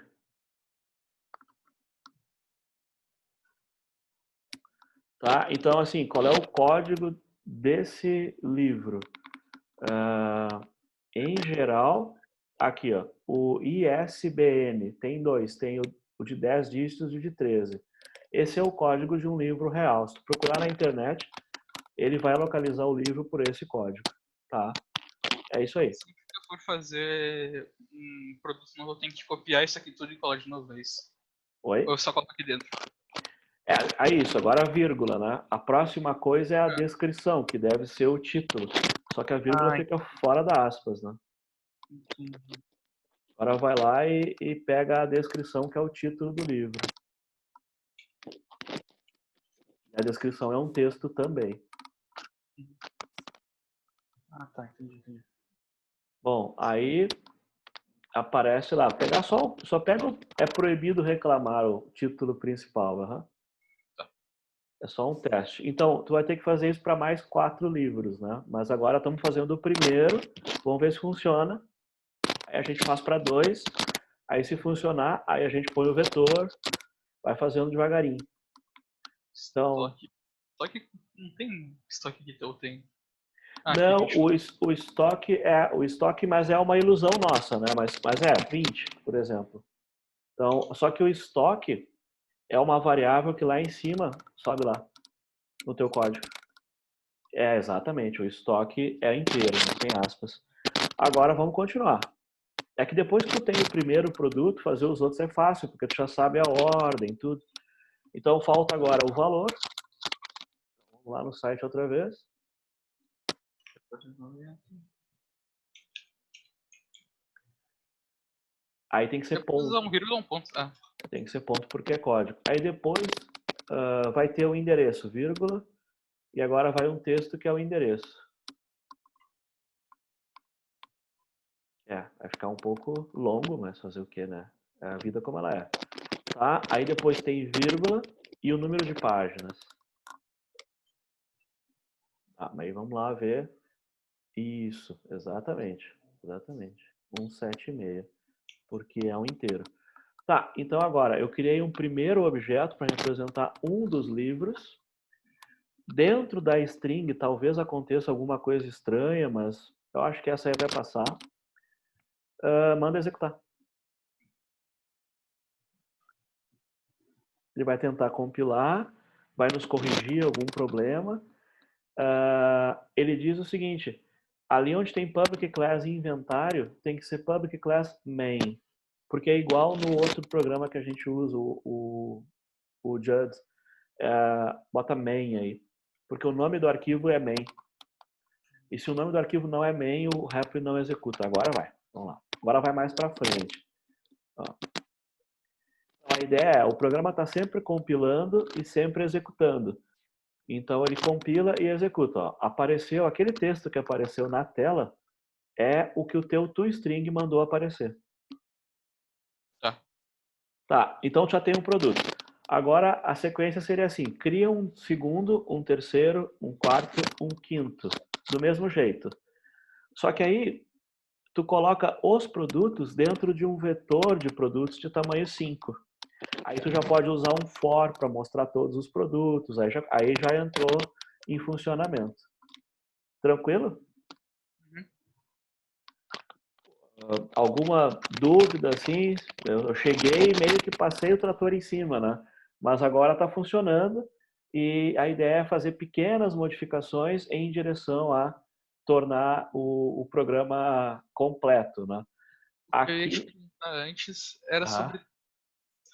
Tá? Então, assim, qual é o código desse livro? Em geral, aqui, ó, o ISBN tem dois, tem o de 10 dígitos e o de 13. Esse é o código de um livro real. Se tu procurar na internet, ele vai localizar o livro por esse código, tá? É isso aí. Se eu for fazer um produto novo, eu tenho que copiar isso aqui tudo e colar de novo, é isso? Oi? Ou eu só coloco aqui dentro? É isso, agora a vírgula, né? A próxima coisa é a descrição, que deve ser o título. Só que a vírgula fica fora da aspas, né? Agora vai lá e pega a descrição, que é o título do livro. A descrição é um texto também. Tá, entendi. Bom, aí aparece lá. Só pega é proibido reclamar o título principal. Tá. É só um teste. Então, tu vai ter que fazer isso para mais 4 livros, né? Mas agora estamos fazendo o primeiro. Vamos ver se funciona. Aí a gente faz para 2. Aí se funcionar, aí a gente põe o vetor. Vai fazendo devagarinho. Então... Estoque não tem estoque que eu tenho. Não, o estoque, mas é uma ilusão nossa, né? Mas é 20, por exemplo. Então, só que o estoque é uma variável que lá em cima sobe lá no teu código. É, exatamente, o estoque é inteiro, não tem aspas. Agora vamos continuar. É que depois que tu tem o primeiro produto, fazer os outros é fácil, porque tu já sabe a ordem, tudo. Então falta agora o valor. Vamos lá no site outra vez. Aí tem que ser ponto. Usar um vírgula ou um ponto. Tem que ser ponto porque é código. Aí depois vai ter o endereço, vírgula, e agora vai um texto que é o endereço. Vai ficar um pouco longo, mas fazer o que, né? É a vida como ela é. Tá? Aí depois tem vírgula e o número de páginas. Mas aí vamos lá ver. Isso, exatamente. 176, porque é um inteiro. Tá, então agora eu criei um primeiro objeto para representar um dos livros. Dentro da string talvez aconteça alguma coisa estranha, mas eu acho que essa aí vai passar. Manda executar. Ele vai tentar compilar, vai nos corrigir algum problema. Ele diz o seguinte, ali onde tem public class e inventário, tem que ser public class main, porque é igual no outro programa que a gente usa, o JUD. Bota main aí, porque o nome do arquivo é main. E se o nome do arquivo não é main, o REPL não executa. Agora vai. Vamos lá. Agora vai mais para frente. A ideia é, o programa está sempre compilando e sempre executando. Então ele compila e executa. Apareceu aquele texto que apareceu na tela, é o que o teu toString mandou aparecer. Tá, então já tem um produto. Agora a sequência seria assim, cria um segundo, um terceiro, um quarto, um quinto. Do mesmo jeito. Só que aí tu coloca os produtos dentro de um vetor de produtos de tamanho 5. Aí tu já pode usar um for para mostrar todos os produtos, aí já entrou em funcionamento. Tranquilo? Uhum. Alguma dúvida, assim? Eu cheguei e meio que passei o trator em cima, né? Mas agora está funcionando e a ideia é fazer pequenas modificações em direção a tornar o programa completo, né? Eu ia te Aqui, perguntar antes, era ah, sobre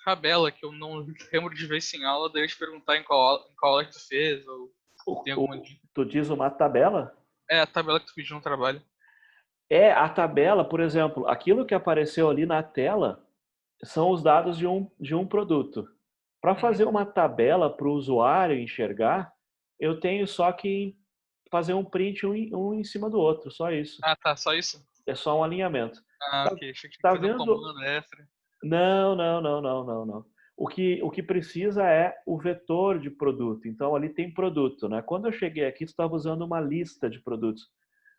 tabela, que eu não lembro de ver isso em aula, daí eu ia te perguntar em qual aula que tu fez, ou se tem alguma dica. tu diz uma tabela? É, a tabela que tu pediu no trabalho. É a tabela, por exemplo, aquilo que apareceu ali na tela são os dados de um produto. Para Uhum. fazer uma tabela para o usuário enxergar, eu tenho só que fazer um print um em cima do outro, só isso. Ah, tá, só isso? É só um alinhamento. Ah, Tá, ok, achei que tinha que tá fazer um vendo? comando extra. Não, não, não, não, não, não. O que precisa é o vetor de produto. Então ali tem produto, né? Quando eu cheguei aqui, tu estava usando uma lista de produtos.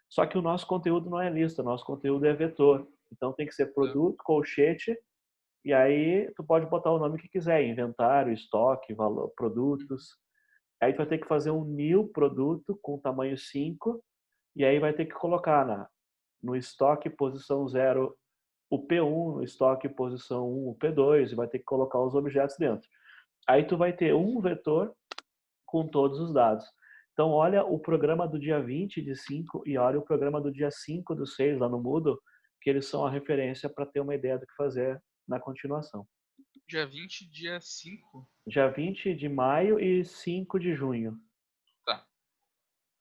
Só que o nosso conteúdo não é lista, o nosso conteúdo é vetor. Então tem que ser Tá. produto, colchete, e aí tu pode botar o nome que quiser, inventário, estoque, valor, Uhum. produtos. Aí tu vai ter que fazer um new produto com tamanho 5 e aí vai ter que colocar no estoque posição 0 o P1, no estoque posição 1 o P2 e vai ter que colocar os objetos dentro. Aí tu vai ter um vetor com todos os dados. Então olha o programa do dia 20 de 5 e olha o programa do dia 5 do 6 lá no Moodle, que eles são a referência para ter uma ideia do que fazer na continuação. Dia 20, dia 5. Dia 20 de maio e 5 de junho. Tá.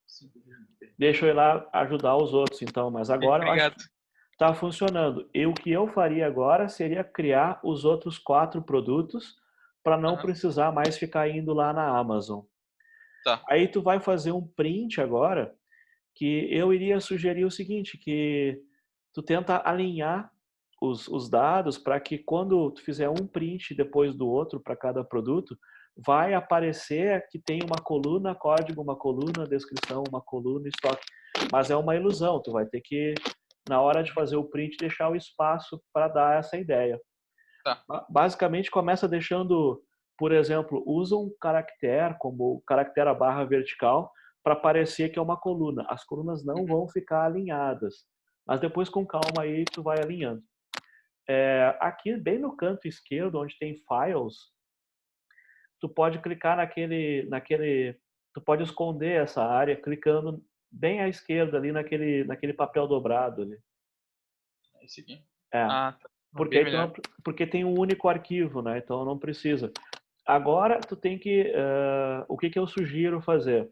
5 de junho. Deixa eu ir lá ajudar os outros, então. Mas Ok, agora eu acho obrigado. que está funcionando. E o que eu faria agora seria criar os outros 4 produtos para não Aham. precisar mais ficar indo lá na Amazon. Tá. Aí tu vai fazer um print agora, que eu iria sugerir o seguinte, que tu tenta alinhar os dados para que quando tu fizer um print depois do outro para cada produto, vai aparecer que tem uma coluna código, uma coluna descrição, uma coluna estoque. Mas é uma ilusão, tu vai ter que, na hora de Uhum. fazer o print, deixar o espaço para dar essa ideia. Tá. Basicamente, começa deixando, por exemplo, usa um caractere como o caractere a barra vertical para parecer que é uma coluna. As colunas não Uhum. vão ficar alinhadas, mas depois com calma aí tu vai alinhando. Aqui bem no canto esquerdo, onde tem files, tu pode clicar tu pode esconder essa área clicando bem à esquerda ali naquele papel dobrado ali. Esse aqui. É, Ah, tá. porque Bem aí tu melhor. não, porque tem um único arquivo, né? Então não precisa. Agora tu tem que, o que que eu sugiro fazer?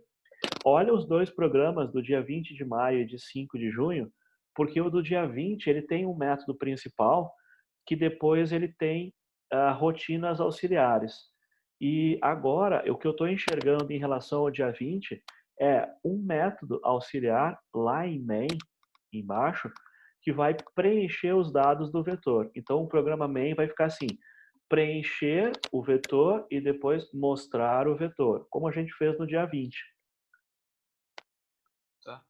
Olha os dois programas do dia 20 de maio e de 5 de junho, porque o do dia 20 ele tem um método principal que depois ele tem rotinas auxiliares. E agora, o que eu estou enxergando em relação ao dia 20 é um método auxiliar lá em main, embaixo, que vai preencher os dados do vetor. Então, o programa main vai ficar assim, preencher o vetor e depois mostrar o vetor, como a gente fez no dia 20. Tá.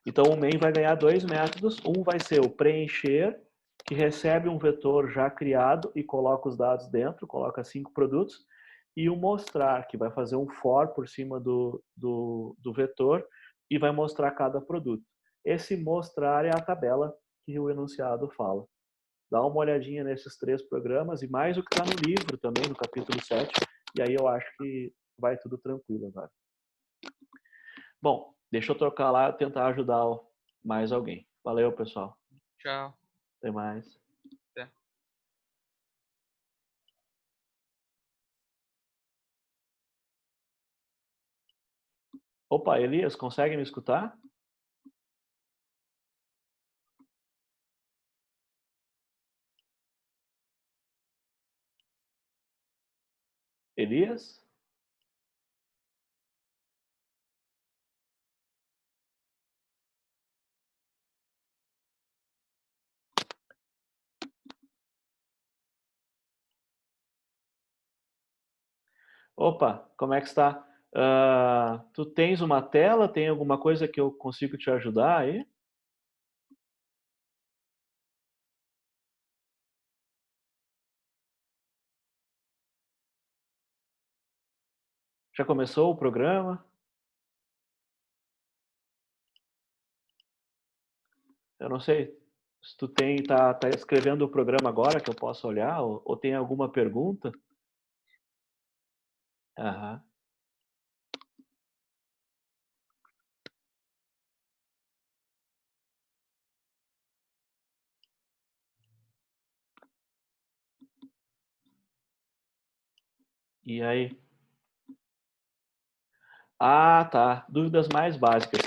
Então, o main vai ganhar dois métodos. Um vai ser o preencher, que recebe um vetor já criado e coloca os dados dentro, coloca 5 produtos. E o mostrar, que vai fazer um for por cima do vetor e vai mostrar cada produto. Esse mostrar é a tabela que o enunciado fala. Dá uma olhadinha nesses 3 programas e mais o que está no livro também, no capítulo 7. E aí eu acho que vai tudo tranquilo agora. Bom, deixa eu trocar lá e tentar ajudar mais alguém. Valeu, pessoal. Tchau. Até mais. Até. Opa, Elias, consegue me escutar? Elias? Opa, como é que está? Tu tens uma tela? Tem alguma coisa que eu consigo te ajudar aí? Já começou o programa? Eu não sei se tu tá escrevendo o programa agora que eu posso olhar ou tem alguma pergunta? Aham. E aí? Ah, tá. Dúvidas mais básicas.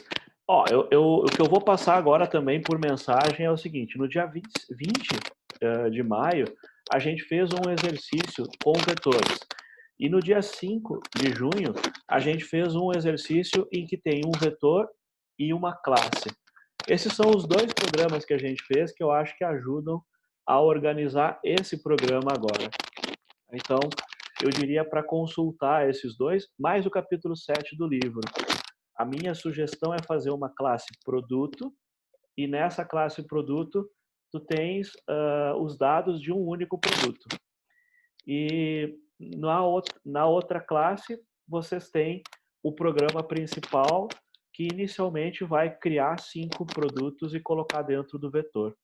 Ó, o que eu vou passar agora também por mensagem é o seguinte: no dia 20 de maio, a gente fez um exercício com vetores. E no dia 5 de junho, a gente fez um exercício em que tem um vetor e uma classe. Esses são os dois programas que a gente fez que eu acho que ajudam a organizar esse programa agora. Então, eu diria para consultar esses dois, mais o capítulo 7 do livro. A minha sugestão é fazer uma classe produto, e nessa classe produto, tu tens os dados de um único produto. E na outra classe, vocês têm o programa principal, que inicialmente vai criar 5 produtos e colocar dentro do vetor.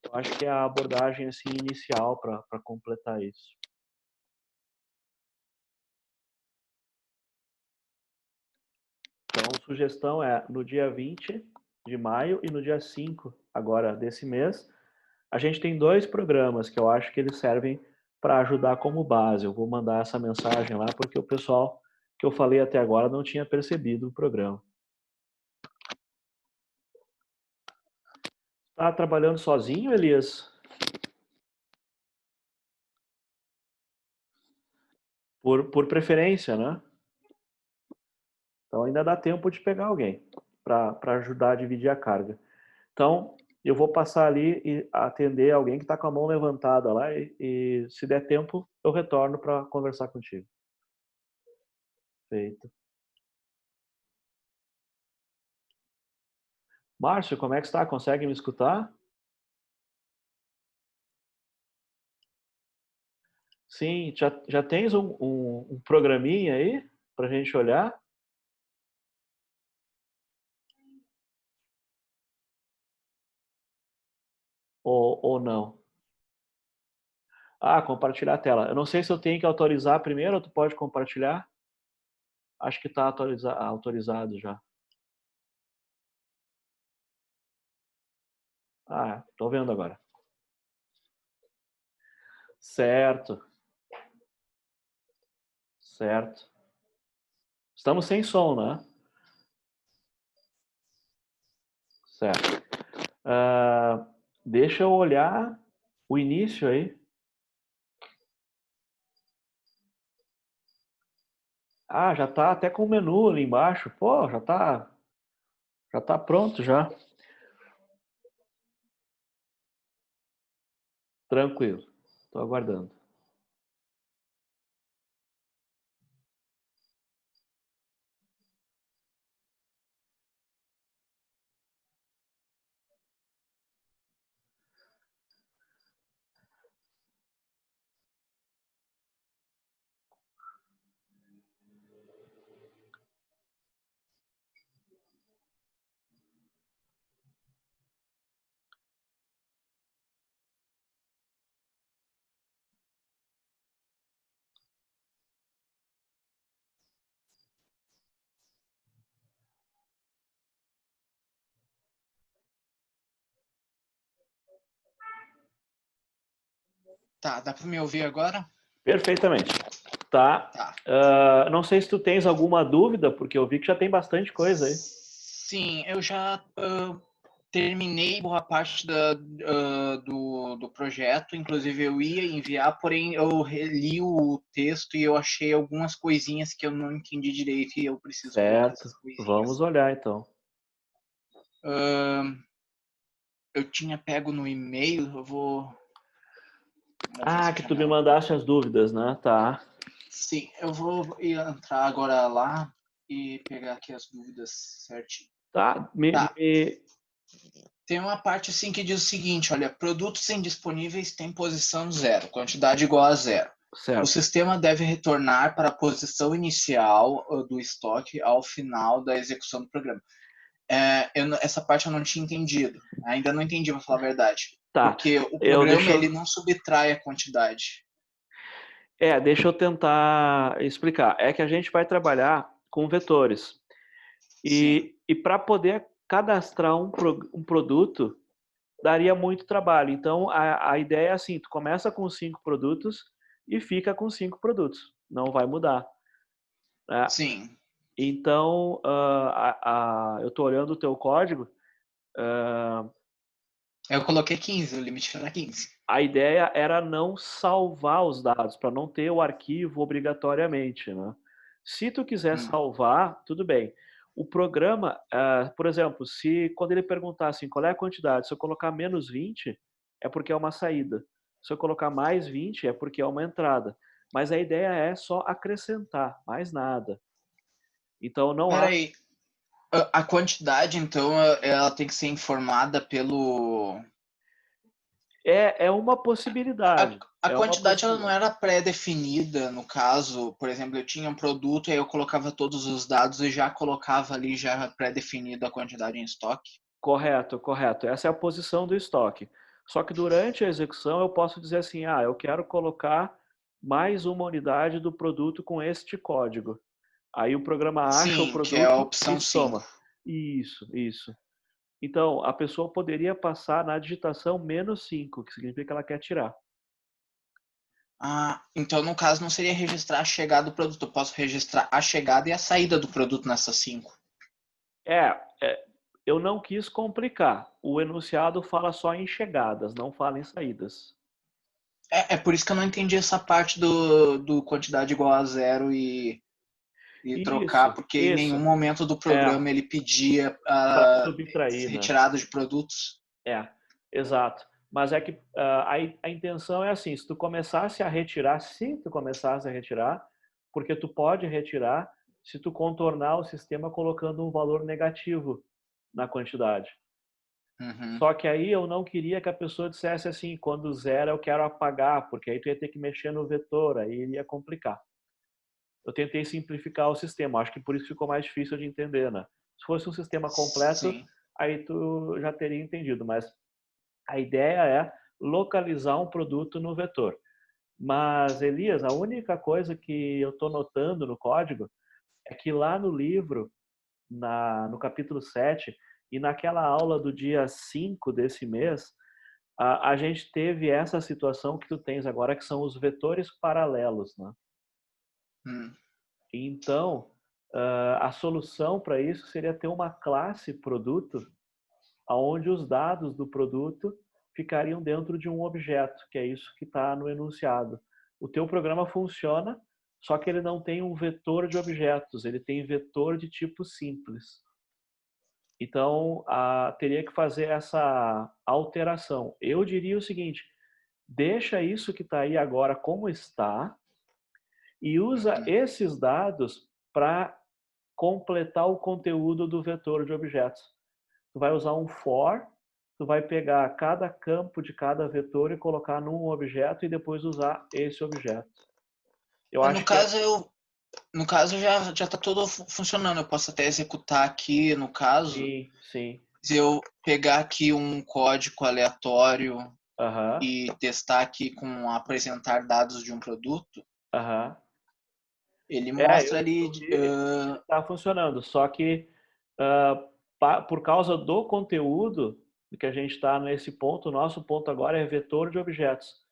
Eu acho que é a abordagem assim, inicial para completar isso. Então, a sugestão é no dia 20 de maio e no dia 5 agora desse mês, a gente tem 2 programas que eu acho que eles servem para ajudar como base. Eu vou mandar essa mensagem lá porque o pessoal que eu falei até agora não tinha percebido o programa. Está trabalhando sozinho, Elias? Por preferência, né? Então ainda dá tempo de pegar alguém para ajudar a dividir a carga. Então, eu vou passar ali e atender alguém que está com a mão levantada lá e se der tempo, eu retorno para conversar contigo. Feito. Márcio, como é que está? Consegue me escutar? Sim, já tens um programinha aí para a gente olhar? Ou não? Ah, compartilhar a tela. Eu não sei se eu tenho que autorizar primeiro ou tu pode compartilhar. Acho que está autorizado já. Ah, estou vendo agora. Certo, certo. Estamos sem som, né? Certo. Deixa eu olhar o início aí. Ah, já está até com o menu ali embaixo. Pô, já tá pronto já. Tranquilo. Estou aguardando. Tá, dá para me ouvir agora? Perfeitamente. Tá. Tá. Não sei se tu tens alguma dúvida, porque eu vi que já tem bastante coisa aí. Sim, eu já terminei boa parte do projeto, inclusive eu ia enviar, porém eu reli o texto e eu achei algumas coisinhas que eu não entendi direito e eu preciso colocar Certo. essas coisinhas. Vamos olhar então. Eu tinha pego no e-mail, eu vou... Ah, que tu me mandaste as dúvidas, né? Tá. Sim, eu vou entrar agora lá e pegar aqui as dúvidas certinho. Tá. Tem uma parte assim que diz o seguinte, olha, produtos indisponíveis têm posição 0, quantidade igual a 0. Certo. O sistema deve retornar para a posição inicial do estoque ao final da execução do programa. Essa parte eu não tinha entendido. Ainda não entendi, pra falar a verdade. Tá. Porque o programa, ele não subtrai a quantidade. Deixa eu tentar explicar. É que a gente vai trabalhar com vetores. E para poder cadastrar um produto, daria muito trabalho. Então, a ideia é assim, tu começa com 5 produtos e fica com 5 produtos. Não vai mudar. Né? Sim. Então, eu estou olhando o teu código. Eu coloquei 15, o limite era 15. A ideia era não salvar os dados, para não ter o arquivo obrigatoriamente. Né? Se tu quiser salvar, tudo bem. O programa, por exemplo, se quando ele perguntar assim, qual é a quantidade, se eu colocar menos 20, é porque é uma saída. Se eu colocar mais 20, é porque é uma entrada. Mas a ideia é só acrescentar, mais nada. Então não há... Peraí, a quantidade, então, ela tem que ser informada pelo... É uma possibilidade. A É uma quantidade ela não possibilidade. era pré-definida, no caso, por exemplo, eu tinha um produto e aí eu colocava todos os dados e já colocava ali já pré-definido a quantidade em estoque? Correto, correto. Essa é a posição do estoque. Só que durante a execução eu posso dizer assim, eu quero colocar mais uma unidade do produto com este código. Aí o programa acha o Sim, que é a produto e opção 5. soma. Isso. Então, a pessoa poderia passar na digitação menos 5, que significa que ela quer tirar. Então no caso não seria registrar a chegada do produto, eu posso registrar a chegada e a saída do produto nessas 5. Eu não quis complicar. O enunciado fala só em chegadas, não fala em saídas. É por isso que eu não entendi essa parte do quantidade igual a zero e trocar, porque em nenhum Isso. momento do programa ele pedia Para a subtrair, né? retirada de produtos. Exato. Mas é que a intenção é assim, se tu começasse a retirar, porque tu pode retirar se tu contornar o sistema colocando um valor negativo na quantidade. Uhum. Só que aí eu não queria que a pessoa dissesse assim, quando zero eu quero apagar, porque aí tu ia ter que mexer no vetor, aí iria complicar. Eu tentei simplificar o sistema, acho que por isso ficou mais difícil de entender, né? Se fosse um sistema completo, Sim. aí tu já teria entendido, mas a ideia é localizar um produto no vetor. Mas, Elias, a única coisa que eu estou notando no código é que lá no livro, no capítulo 7, e naquela aula do dia 5 desse mês, a gente teve essa situação que tu tens agora, que são os vetores paralelos. Né? Então, a solução para isso seria ter uma classe produto, onde os dados do produto ficariam dentro de um objeto, que é isso que está no enunciado. O teu programa funciona, só que ele não tem um vetor de objetos, ele tem vetor de tipo simples. Então, teria que fazer essa alteração. Eu diria o seguinte, deixa isso que está aí agora como está e usa esses dados para completar o conteúdo do vetor de objetos. Tu vai usar um for, tu vai pegar cada campo de cada vetor e colocar num objeto e depois usar esse objeto. Eu acho que No caso já está tudo funcionando. Eu posso até executar aqui, no caso, sim. se eu pegar aqui um código aleatório e testar aqui com apresentar dados de um produto, ele mostra ali... Está funcionando, só que por causa do conteúdo que a gente está nesse ponto, o nosso ponto agora é vetor de objetos.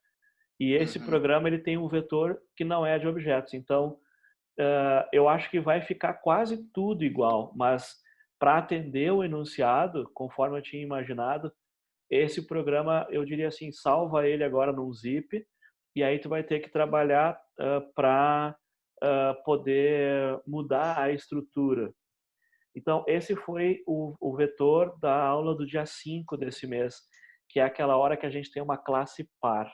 E esse programa ele tem um vetor que não é de objetos. Então, eu acho que vai ficar quase tudo igual, mas para atender o enunciado, conforme eu tinha imaginado, esse programa, eu diria assim, salva ele agora num zip, e aí tu vai ter que trabalhar para poder mudar a estrutura. Então, esse foi o vetor da aula do dia 5 desse mês, que é aquela hora que a gente tem uma classe par.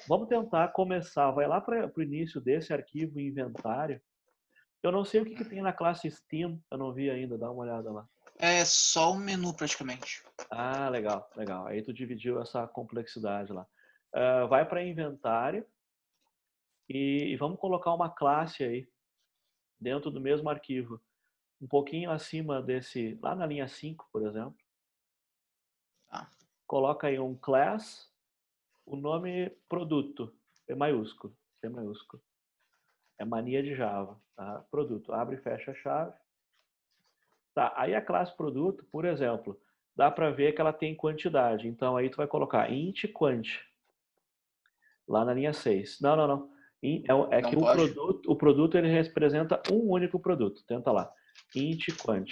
Vamos tentar começar, vai lá para o início desse arquivo inventário. Eu não sei o que tem na classe Steam, eu não vi ainda, dá uma olhada lá. É só o menu praticamente. Legal. Aí tu dividiu essa complexidade lá. Vai para inventário e vamos colocar uma classe aí, dentro do mesmo arquivo. um pouquinho acima desse, lá na linha 5, por exemplo. Tá. Coloca aí um class, o nome produto, P maiúsculo, P maiúsculo. É mania de Java, tá? Produto, abre e fecha a chave. Tá, aí a classe produto, por exemplo, dá para ver que ela tem quantidade. Então aí tu vai colocar int quant, lá na linha 6. Não. É Não que pode? o produto ele representa um único produto. Tenta lá. Int quant.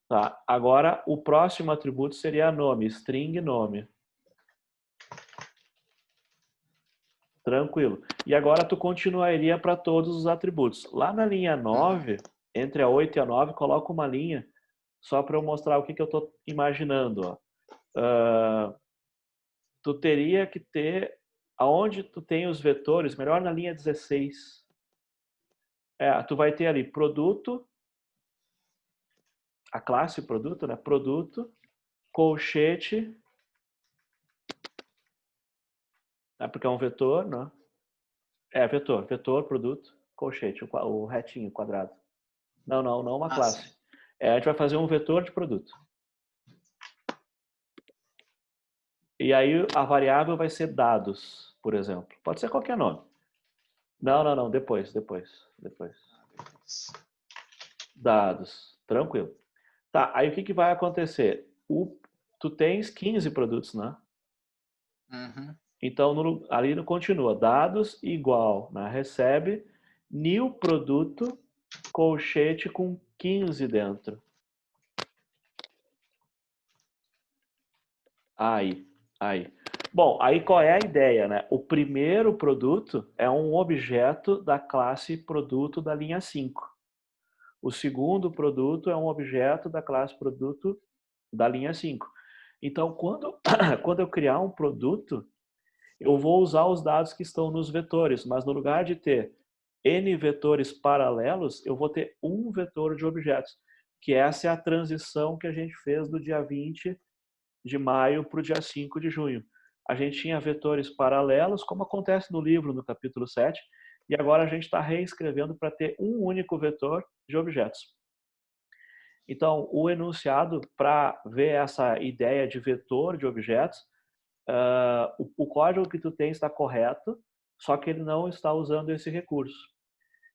Tá, agora o próximo atributo seria nome, string nome. Tranquilo. E agora tu continuaria para todos os atributos. Lá na linha 9, entre a 8 e a 9, coloca uma linha só para eu mostrar o que eu estou imaginando. Ó. Tu teria que ter, aonde tu tem os vetores, melhor na linha 16. Tu vai ter ali produto, a classe produto, né? Produto, colchete, né? Porque é um vetor, né? Vetor, produto, colchete, o retinho, quadrado. Não uma classe. Sim. A gente vai fazer um vetor de produto. E aí a variável vai ser dados, por exemplo. Pode ser qualquer nome. Não, depois. Dados, tranquilo. Tá, aí o que vai acontecer? Tu tens 15 produtos, né? Então, ali não continua. Dados igual, né? Recebe new produto, colchete com 15 dentro. Aí. Bom, aí qual é a ideia, né? O primeiro produto é um objeto da classe produto da linha 5. O segundo produto é um objeto da classe produto da linha 5. Então, quando eu criar um produto, eu vou usar os dados que estão nos vetores, mas no lugar de ter N vetores paralelos, eu vou ter um vetor de objetos, que essa é a transição que a gente fez do dia 20 de maio para o dia 5 de junho. A gente tinha vetores paralelos, como acontece no livro, no capítulo 7, e agora a gente está reescrevendo para ter um único vetor de objetos. Então, o enunciado, para ver essa ideia de vetor de objetos, o código que tu tem está correto, só que ele não está usando esse recurso.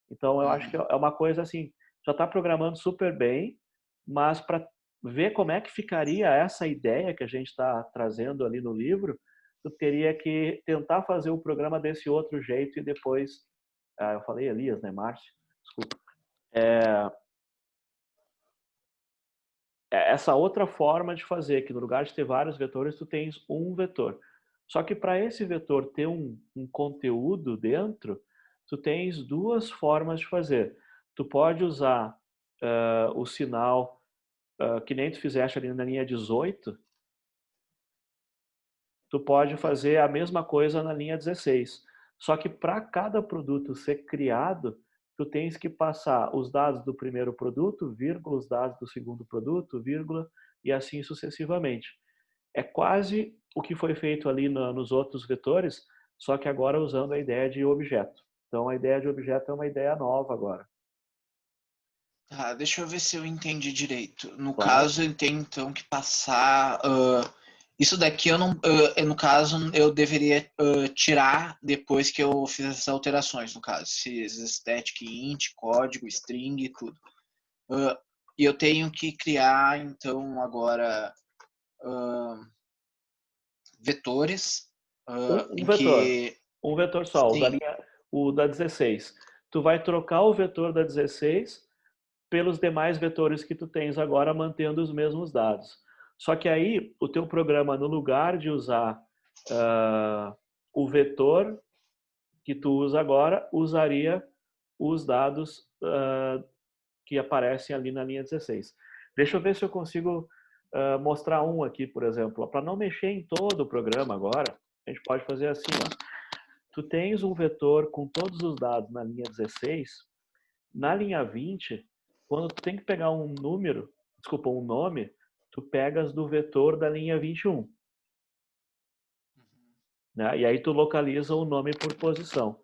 Então, eu acho que é uma coisa assim, já está programando super bem, mas para ver como é que ficaria essa ideia que a gente está trazendo ali no livro, tu teria que tentar fazer o programa desse outro jeito e depois, eu falei Elias, né, Márcio? Desculpa. Essa outra forma de fazer, que no lugar de ter vários vetores, tu tens um vetor. Só que para esse vetor ter um conteúdo dentro, tu tens duas formas de fazer. Tu pode usar o sinal que nem tu fizeste ali na linha 18, tu pode fazer a mesma coisa na linha 16. Só que para cada produto ser criado, tu tens que passar os dados do primeiro produto, vírgula, os dados do segundo produto, vírgula, e assim sucessivamente. É quase o que foi feito ali nos outros vetores, só que agora usando a ideia de objeto. Então a ideia de objeto é uma ideia nova agora. Tá, deixa eu ver se eu entendi direito. No Claro. caso, eu tenho então que passar. Isso daqui eu não. No caso, eu deveria tirar depois que eu fiz essas alterações, no caso. Static int, código, string e tudo. E eu tenho que criar, então, agora vetores. Um vetor. Um vetor só, o da 16. Tu vai trocar o vetor da 16 pelos demais vetores que tu tens agora, mantendo os mesmos dados. Só que aí, o teu programa, no lugar de usar o vetor que tu usa agora, usaria os dados que aparecem ali na linha 16. Deixa eu ver se eu consigo mostrar um aqui, por exemplo. Para não mexer em todo o programa agora, a gente pode fazer assim, ó. Tu tens um vetor com todos os dados na linha 16, na linha 20, quando tu tem que pegar um nome, tu pegas do vetor da linha 21. Né? E aí tu localiza o nome por posição. O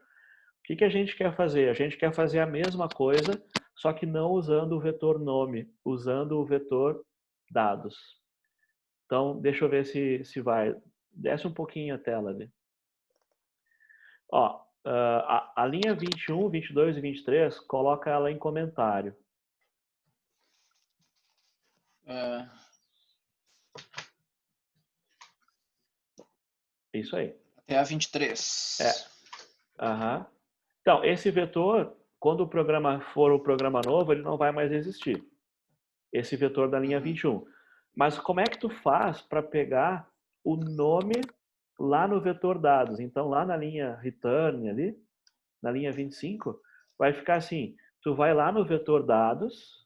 que a gente quer fazer? A gente quer fazer a mesma coisa, só que não usando o vetor nome, usando o vetor dados. Então, deixa eu ver se vai. Desce um pouquinho a tela ali. Ó, a linha 21, 22 e 23, coloca ela em comentário. Isso aí. Até a 23. Então, esse vetor, quando o programa for o programa novo, ele não vai mais existir. Esse vetor da linha 21. Mas como é que tu faz para pegar o nome lá no vetor dados? Então, lá na linha return ali, na linha 25, vai ficar assim, tu vai lá no vetor dados,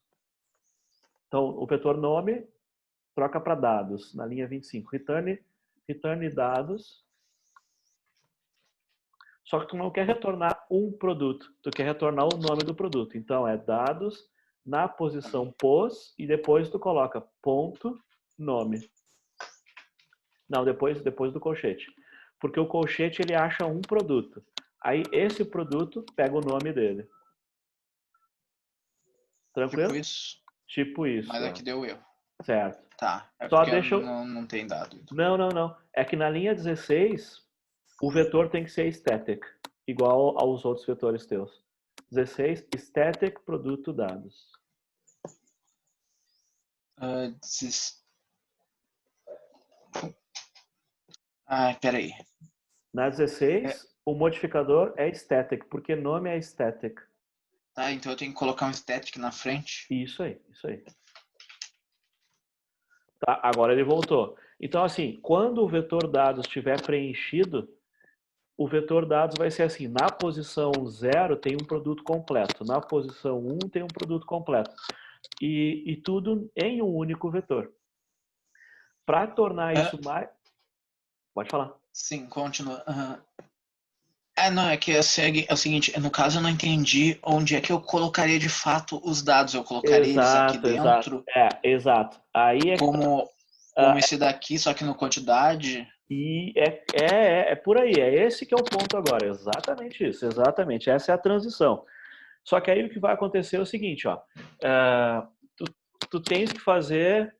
então o vetor nome troca para dados, na linha 25, return dados, só que tu não quer retornar um produto, tu quer retornar o nome do produto. Então é dados na posição pos e depois tu coloca ponto nome. Não, depois do colchete. Porque o colchete ele acha um produto. Aí esse produto pega o nome dele. Tranquilo? Tipo isso. Tipo isso. Mas aqui deu erro. Certo. Tá. É Só porque deixa eu... não tem dado. Não. É que na linha 16, o vetor tem que ser static, igual aos outros vetores teus. 16, static produto dados. Peraí. Na 16, o modificador é static, porque nome é static. Tá, então eu tenho que colocar um static na frente. Isso aí. Tá, agora ele voltou. Então, assim, quando o vetor dados estiver preenchido, o vetor dados vai ser assim, na posição 0 tem um produto completo, na posição 1 tem um produto completo. E tudo em um único vetor. Para tornar isso mais... Pode falar. Sim, continua. Não, é que é o seguinte, no caso eu não entendi onde é que eu colocaria de fato os dados. Eu colocaria eles aqui dentro? Exato. Aí como esse daqui, só que no quantidade? E é por aí, é esse que é o ponto agora, exatamente isso, exatamente, essa é a transição. Só que aí o que vai acontecer é o seguinte, ó, tu tens que fazer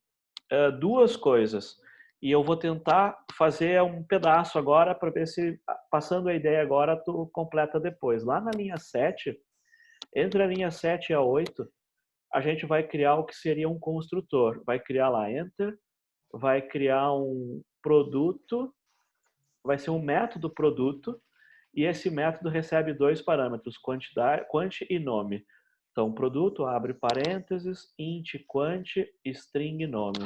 duas coisas, e eu vou tentar fazer um pedaço agora para ver se, passando a ideia agora, tu completa depois. Lá na linha 7, entre a linha 7 e a 8, a gente vai criar o que seria um construtor, vai criar lá enter, vai criar um produto, vai ser um método produto, e esse método recebe dois parâmetros, quantidade, quant e nome. Então, produto, abre parênteses, int, quant, string, nome.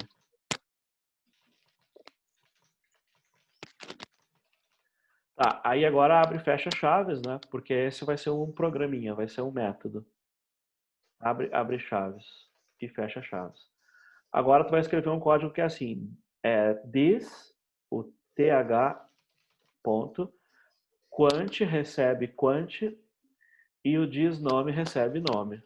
Tá, aí agora abre e fecha chaves, né? Porque esse vai ser um programinha, vai ser um método. Abre chaves e fecha chaves. Agora tu vai escrever um código que é assim, this, o th, ponto, quant recebe quant e o disnome recebe nome.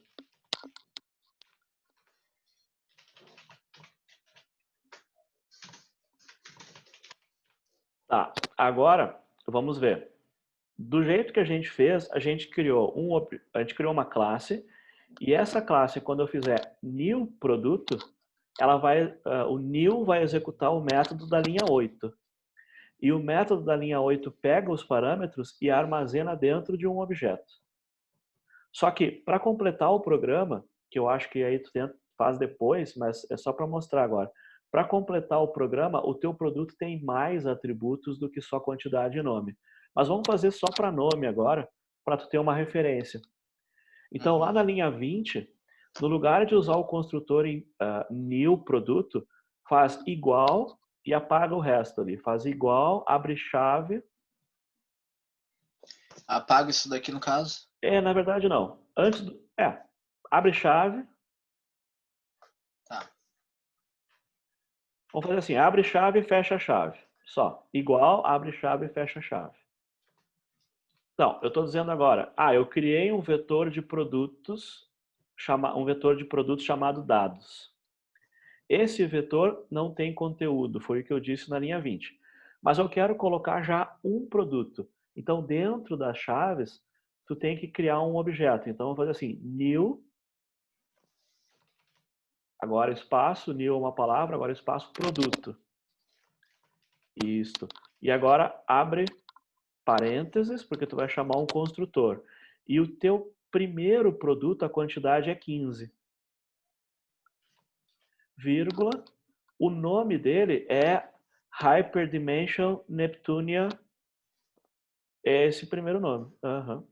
Tá, agora vamos ver. Do jeito que a gente fez, a gente criou uma classe e essa classe, quando eu fizer new produto, o new vai executar o método da linha 8. E o método da linha 8 pega os parâmetros e armazena dentro de um objeto. Só que, para completar o programa, que eu acho que aí tu faz depois, mas é só para mostrar agora. Para completar o programa, o teu produto tem mais atributos do que só quantidade e nome. Mas vamos fazer só para nome agora, para tu ter uma referência. Então, lá na linha 20, no lugar de usar o construtor em new produto, faz igual e apaga o resto ali. Faz igual, abre chave. Apaga isso daqui no caso? Na verdade não. Abre chave. Tá. Vamos fazer assim, abre chave e fecha chave. Só. Igual, abre chave e fecha chave. Então, eu estou dizendo agora, eu criei um vetor de produtos, chamado dados. Esse vetor não tem conteúdo, foi o que eu disse na linha 20. Mas eu quero colocar já um produto. Então, dentro das chaves, tu tem que criar um objeto. Então, eu vou fazer assim, new agora espaço, new é uma palavra, agora espaço produto. Isto. E agora abre parênteses, porque tu vai chamar um construtor. E o teu primeiro produto, a quantidade é 15. Vírgula. O nome dele é Hyperdimension Neptunia. É esse primeiro nome. Uhum.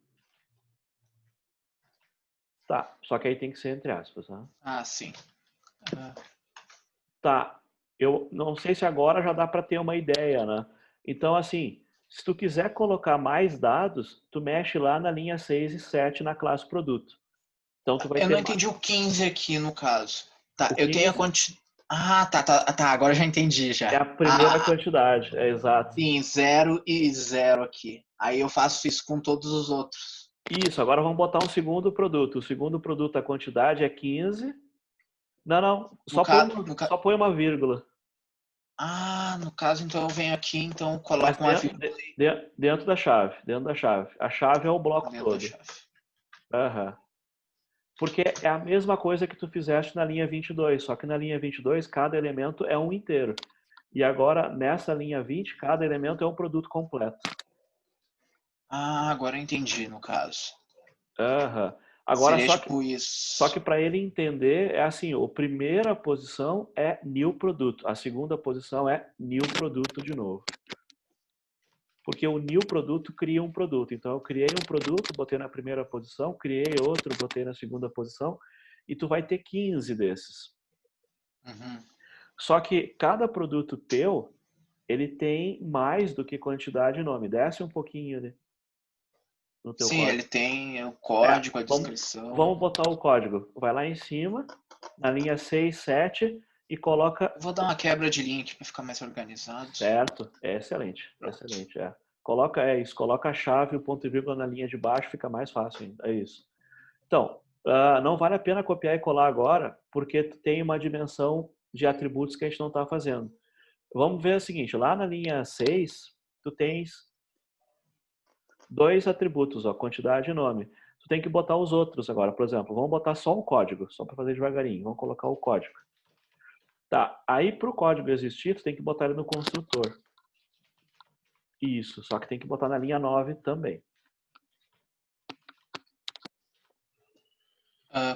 Tá, só que aí tem que ser entre aspas. Tá? Ah, sim. Tá, eu não sei se agora já dá para ter uma ideia, né? Então, assim, se tu quiser colocar mais dados, tu mexe lá na linha 6 e 7 na classe produto. Então, tu vai Eu ter não entendi o 15 aqui, no caso. Tá, o eu tenho a 15 quantidade... Ah, tá, agora eu já entendi, já. é a primeira quantidade, é exato. Sim, 0 e 0 aqui. Aí eu faço isso com todos os outros. Isso, agora vamos botar um segundo produto. O segundo produto, a quantidade é 15. Não, No só põe uma vírgula. Ah, no caso, então eu venho aqui, então eu Mas coloco uma vírgula dentro da chave, dentro da chave. A chave é o bloco dentro todo. da chave. Uhum. Porque é a mesma coisa que tu fizeste na linha 22, só que na linha 22 cada elemento é um inteiro. E agora, nessa linha 20, cada elemento é um produto completo. Ah, agora eu entendi, no caso. Uhum. Agora, Seria tipo isso. Só que para ele entender, é assim, a primeira posição é new produto, a segunda posição é new produto de novo. Porque o new produto cria um produto. Então, eu criei um produto, botei na primeira posição, criei outro, botei na segunda posição, e tu vai ter 15 desses. Uhum. Só que cada produto teu, ele tem mais do que quantidade e nome. Desce um pouquinho ali no teu Sim, código. ele tem o código, a descrição. Vamos botar o código. Vai lá em cima, na linha 6, 7, e coloca... Vou dar uma quebra de linha aqui para ficar mais organizado. Certo, é excelente, excelente. É. Coloca a chave, o ponto e vírgula na linha de baixo, fica mais fácil ainda. É isso. Então, não vale a pena copiar e colar agora, porque tu tem uma dimensão de atributos que a gente não está fazendo. Vamos ver o seguinte, lá na linha 6, tu tens 2 atributos, ó, quantidade e nome. Tu tem que botar os outros agora, por exemplo, vamos botar só o código, só para fazer devagarinho, vamos colocar o código. Tá, aí para o código existir, tu tem que botar ele no construtor. Isso, só que tem que botar na linha 9 também.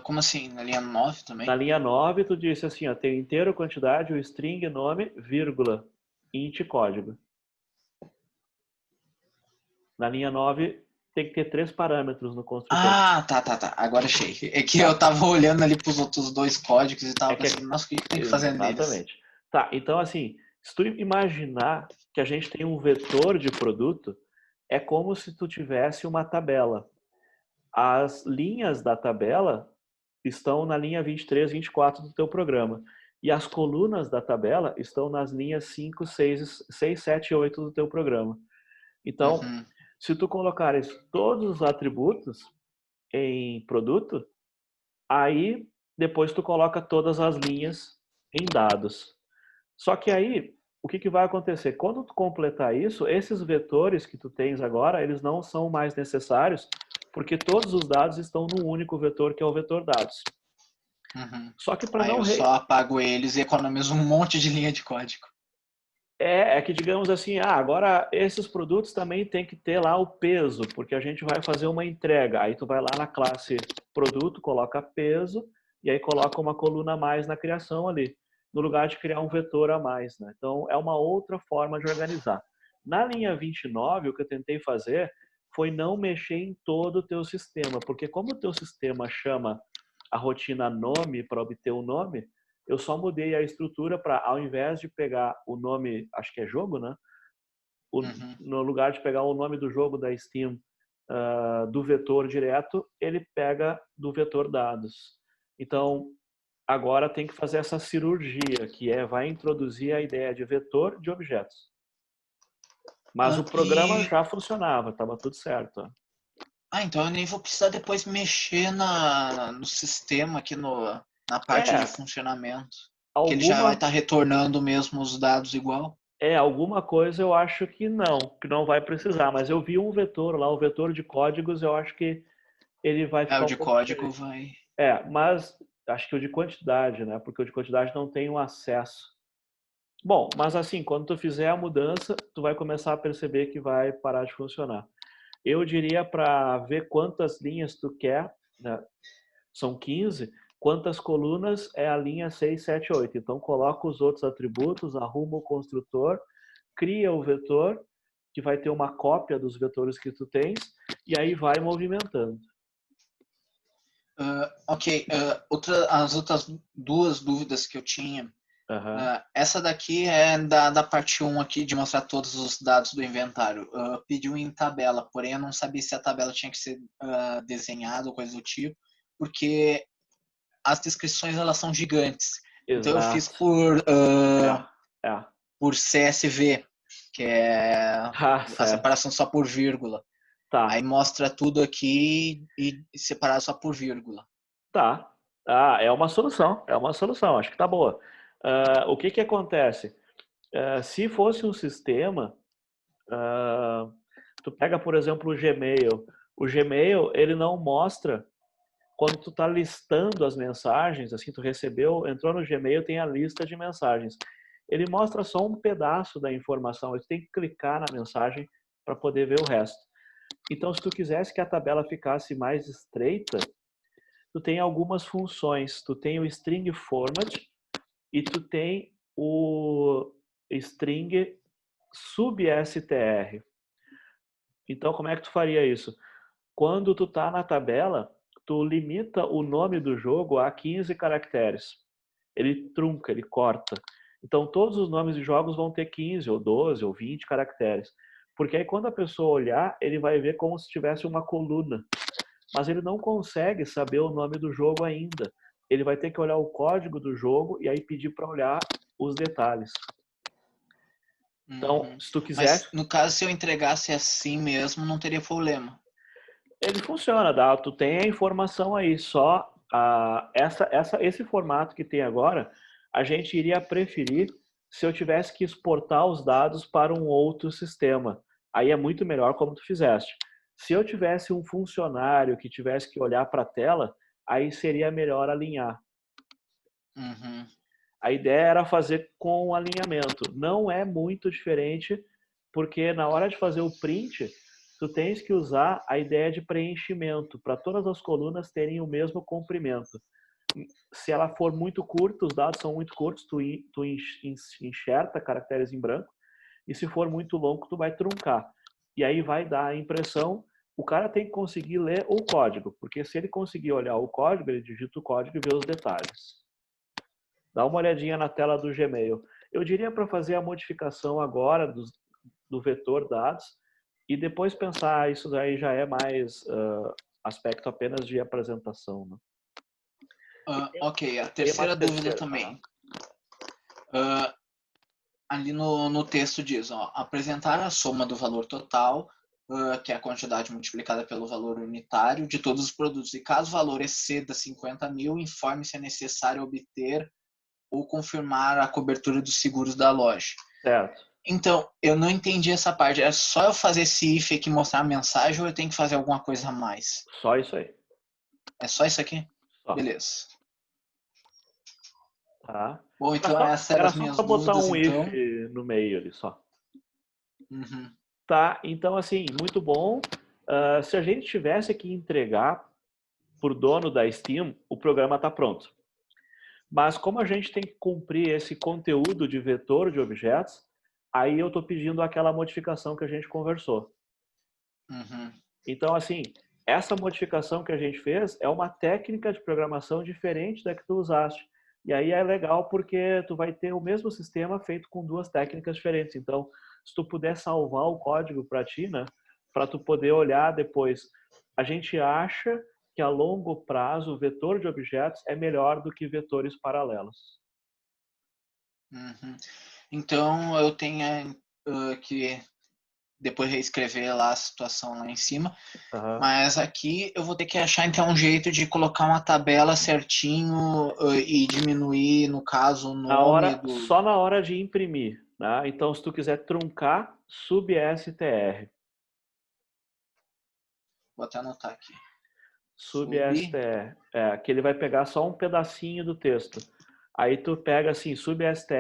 Como assim? Na linha 9 também? Na linha 9, tu disse assim, ó, tem inteiro, quantidade, o string, nome, vírgula, int, código. Na linha 9, tem que ter 3 parâmetros no construtor. Ah, tá. Agora achei. É que eu tava olhando ali pros outros 2 códigos e tava pensando, nossa, o que tem que fazer neles? Exatamente. Tá, então assim, se tu imaginar que a gente tem um vetor de produto, é como se tu tivesse uma tabela. As linhas da tabela estão na linha 23, 24 do teu programa. E as colunas da tabela estão nas linhas 5, 6, 7 e 8 do teu programa. Então, se tu colocares todos os atributos em produto, aí depois tu coloca todas as linhas em dados. Só que aí, o que vai acontecer? Quando tu completar isso, esses vetores que tu tens agora, eles não são mais necessários, porque todos os dados estão num único vetor, que é o vetor dados. Só que para Aí não... eu só apago eles e economizo um monte de linha de código. É que digamos assim, agora esses produtos também tem que ter lá o peso, porque a gente vai fazer uma entrega. Aí tu vai lá na classe produto, coloca peso, e aí coloca uma coluna a mais na criação ali, no lugar de criar um vetor a mais, né? Então é uma outra forma de organizar. Na linha 29, o que eu tentei fazer foi não mexer em todo o teu sistema, porque como o teu sistema chama a rotina nome para obter o nome, eu só mudei a estrutura para, ao invés de pegar o nome, acho que é jogo, né? No lugar de pegar o nome do jogo da Steam do vetor direto, ele pega do vetor dados. Então, agora tem que fazer essa cirurgia, que vai introduzir a ideia de vetor de objetos. Mas o programa já funcionava, estava tudo certo. Então eu nem vou precisar depois mexer no sistema aqui na parte de funcionamento. Que ele já vai estar retornando mesmo os dados igual. Alguma coisa eu acho que não vai precisar, mas eu vi um vetor lá, o vetor de códigos, eu acho que ele vai ficar o de código vai... mas Acho que o de quantidade, né? Porque o de quantidade não tem um acesso. Bom, mas assim, quando tu fizer a mudança, tu vai começar a perceber que vai parar de funcionar. Eu diria para ver quantas linhas tu quer, né? São 15, quantas colunas é a linha 6, 7, 8. Então coloca os outros atributos, arruma o construtor, cria o vetor, que vai ter uma cópia dos vetores que tu tens, e aí vai movimentando. Ok, as outras duas dúvidas que eu tinha. Essa daqui é da parte 1 aqui, de mostrar todos os dados do inventário. Pediu em tabela, porém eu não sabia se a tabela tinha que ser desenhada ou coisa do tipo, porque as descrições elas são gigantes. Exato. Então eu fiz por CSV, que é a separação só por vírgula. Tá. Aí mostra tudo aqui e separado só por vírgula. Tá. É uma solução. Acho que tá boa. O que acontece? Se fosse um sistema, tu pega, por exemplo, o Gmail. O Gmail, ele não mostra quando tu tá listando as mensagens, assim, tu recebeu, entrou no Gmail, tem a lista de mensagens. Ele mostra só um pedaço da informação, tu tem que clicar na mensagem para poder ver o resto. Então, se tu quisesse que a tabela ficasse mais estreita, tu tem algumas funções. Tu tem o string format e tu tem o string substr. Então, como é que tu faria isso? Quando tu tá na tabela, tu limita o nome do jogo a 15 caracteres. Ele trunca, ele corta. Então, todos os nomes de jogos vão ter 15, ou 12, ou 20 caracteres. Porque aí, quando a pessoa olhar, ele vai ver como se tivesse uma coluna. Mas ele não consegue saber o nome do jogo ainda. Ele vai ter que olhar o código do jogo e aí pedir para olhar os detalhes. Então, se tu quiser... Mas, no caso, se eu entregasse assim mesmo, não teria problema. Ele funciona, tu tem a informação aí, só esse formato que tem agora, a gente iria preferir se eu tivesse que exportar os dados para um outro sistema. Aí é muito melhor como tu fizeste. Se eu tivesse um funcionário que tivesse que olhar para a tela, aí seria melhor alinhar. A ideia era fazer com alinhamento. Não é muito diferente, porque na hora de fazer o print, tu tens que usar a ideia de preenchimento, para todas as colunas terem o mesmo comprimento. Se ela for muito curta, os dados são muito curtos, tu enxerta caracteres em branco, e se for muito longo, tu vai truncar. E aí vai dar a impressão, o cara tem que conseguir ler o código, porque se ele conseguir olhar o código, ele digita o código e vê os detalhes. Dá uma olhadinha na tela do Gmail. Eu diria para fazer a modificação agora do vetor dados e depois pensar, isso daí já é mais aspecto apenas de apresentação. Né? Ok, a terceira dúvida também. Ali no texto diz, apresentar a soma do valor total, que é a quantidade multiplicada pelo valor unitário de todos os produtos. E caso o valor exceda 50 mil, informe se é necessário obter ou confirmar a cobertura dos seguros da loja. Certo. Então, eu não entendi essa parte. É só eu fazer esse if aqui, mostrar a mensagem, ou eu tenho que fazer alguma coisa a mais? Só isso aí. É só isso aqui? Só. Beleza. Tá. Bom, então essas eram as minhas dúvidas, botar um então. if no meio ali, só. Tá, então assim, muito bom. Se a gente tivesse que entregar por dono da Steam, o programa está pronto. Mas como a gente tem que cumprir esse conteúdo de vetor de objetos, aí eu estou pedindo aquela modificação que a gente conversou. Então, assim, essa modificação que a gente fez é uma técnica de programação diferente da que tu usaste. E aí é legal porque tu vai ter o mesmo sistema feito com duas técnicas diferentes. Então, se tu puder salvar o código para ti, né, para tu poder olhar depois. A gente acha que a longo prazo o vetor de objetos é melhor do que vetores paralelos. Então eu tenho que depois reescrever lá a situação lá em cima, mas aqui eu vou ter que achar então um jeito de colocar uma tabela certinho e diminuir, no caso, o nome só na hora de imprimir, né? Então se tu quiser truncar, substr. Vou até anotar aqui. sub-str. Que ele vai pegar só um pedacinho do texto. Aí tu pega assim, sub-str,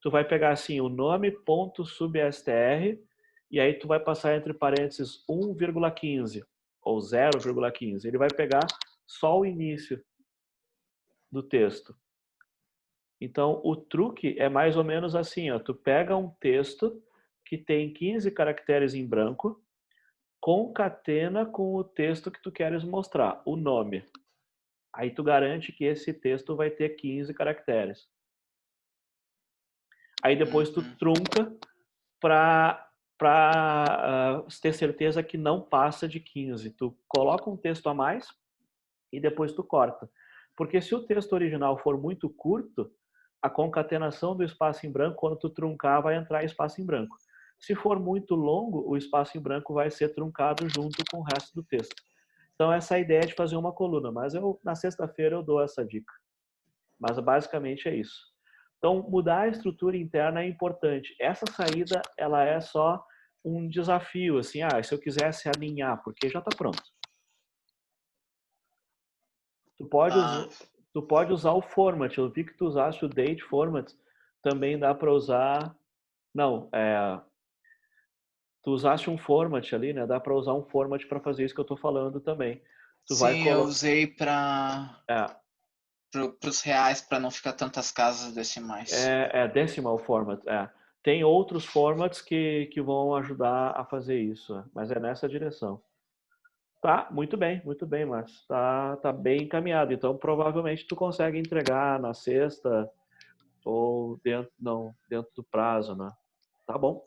tu vai pegar assim o nome ponto sub-str e aí tu vai passar entre parênteses 1,15 ou 0,15. Ele vai pegar só o início do texto. Então, o truque é mais ou menos assim, ó, tu pega um texto que tem 15 caracteres em branco, concatena com o texto que tu queres mostrar, o nome. Aí tu garante que esse texto vai ter 15 caracteres. Aí depois tu trunca para ter certeza que não passa de 15. Tu coloca um texto a mais e depois tu corta. Porque se o texto original for muito curto, a concatenação do espaço em branco, quando tu truncar, vai entrar espaço em branco. Se for muito longo, o espaço em branco vai ser truncado junto com o resto do texto. Então essa é a ideia de fazer uma coluna, mas na sexta-feira eu dou essa dica. Mas basicamente é isso. Então mudar a estrutura interna é importante. Essa saída, ela é só um desafio, assim, se eu quisesse alinhar, porque já está pronto. Tu pode usar o format. Eu vi que tu usaste o date format. Também dá para usar... Não, tu usaste um format ali, né? Dá para usar um format para fazer isso que eu estou falando também. Sim, eu usei para os reais, para não ficar tantas casas decimais. Decimal format. Tem outros formats que vão ajudar a fazer isso, mas é nessa direção. Tá, muito bem, Márcio. Tá bem encaminhado. Então, provavelmente, tu consegue entregar na sexta ou dentro do prazo, né? Tá bom.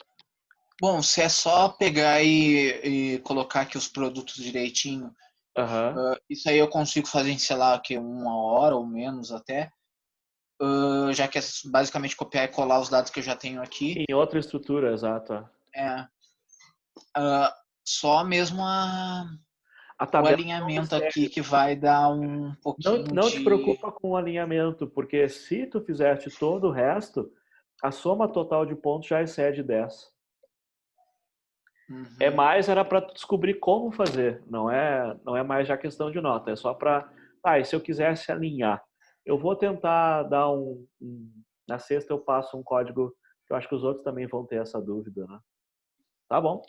Bom, se é só pegar e colocar aqui os produtos direitinho, isso aí eu consigo fazer em, sei lá, aqui 1 hora ou menos até, já que é basicamente copiar e colar os dados que eu já tenho aqui. Em outra estrutura, exato. Só mesmo o alinhamento aqui que vai dar um pouquinho Não te preocupa com o alinhamento, porque se tu fizeste todo o resto, a soma total de pontos já excede 10. É mais, era para descobrir como fazer, não é mais já questão de nota, é só para, e se eu quisesse alinhar, eu vou tentar dar na sexta eu passo um código, que eu acho que os outros também vão ter essa dúvida, né? Tá bom.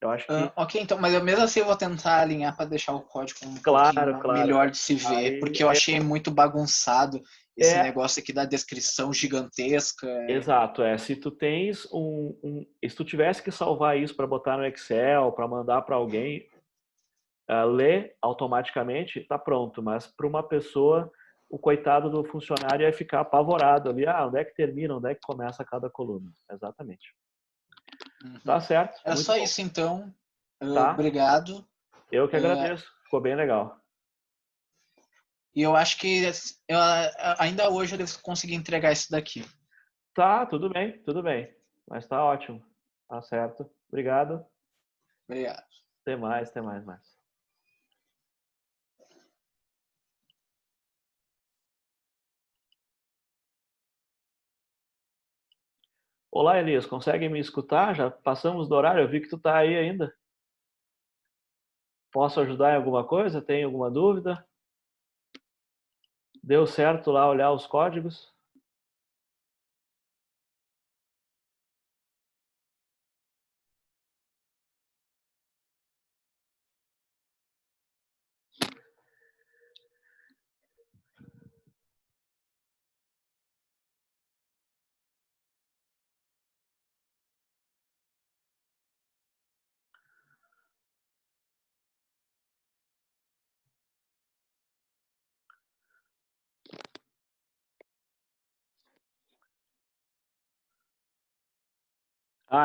Eu acho que... Ok, então, mas eu mesmo assim eu vou tentar alinhar para deixar o código um pouquinho melhor de se ver, porque eu achei muito bagunçado esse negócio aqui da descrição gigantesca. Exato, se tu tens se tu tivesse que salvar isso para botar no Excel, para mandar para alguém ler automaticamente, tá pronto, mas para uma pessoa, o coitado do funcionário ia ficar apavorado ali, onde é que termina, onde é que começa cada coluna. Exatamente. Tá certo. Era só isso então. Tá. Obrigado. Eu que agradeço. Ficou bem legal. E eu acho que ainda hoje eu devo conseguir entregar isso daqui. Tá, tudo bem. Mas tá ótimo. Tá certo. Obrigado. Obrigado. Até mais, Márcio. Olá, Elias. Consegue me escutar? Já passamos do horário. Eu vi que tu tá aí ainda. Posso ajudar em alguma coisa? Tem alguma dúvida? Deu certo lá olhar os códigos?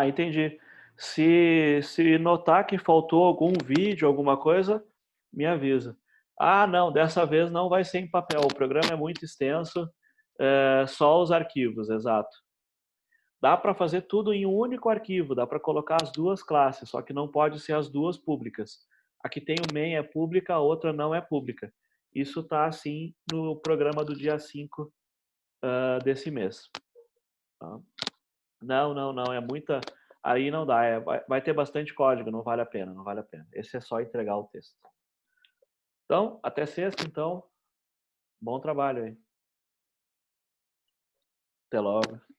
Entendi. Se notar que faltou algum vídeo, alguma coisa, me avisa. Não, dessa vez não vai ser em papel. O programa é muito extenso, só os arquivos, exato. Dá para fazer tudo em um único arquivo, dá para colocar as duas classes, só que não pode ser as duas públicas. A que tem o main é pública, a outra não é pública. Isso está assim no programa do dia 5 desse mês. Tá? Não, é muita... Aí não dá, vai ter bastante código, não vale a pena. Esse é só entregar o texto. Então, até sexta, então. Bom trabalho aí. Até logo.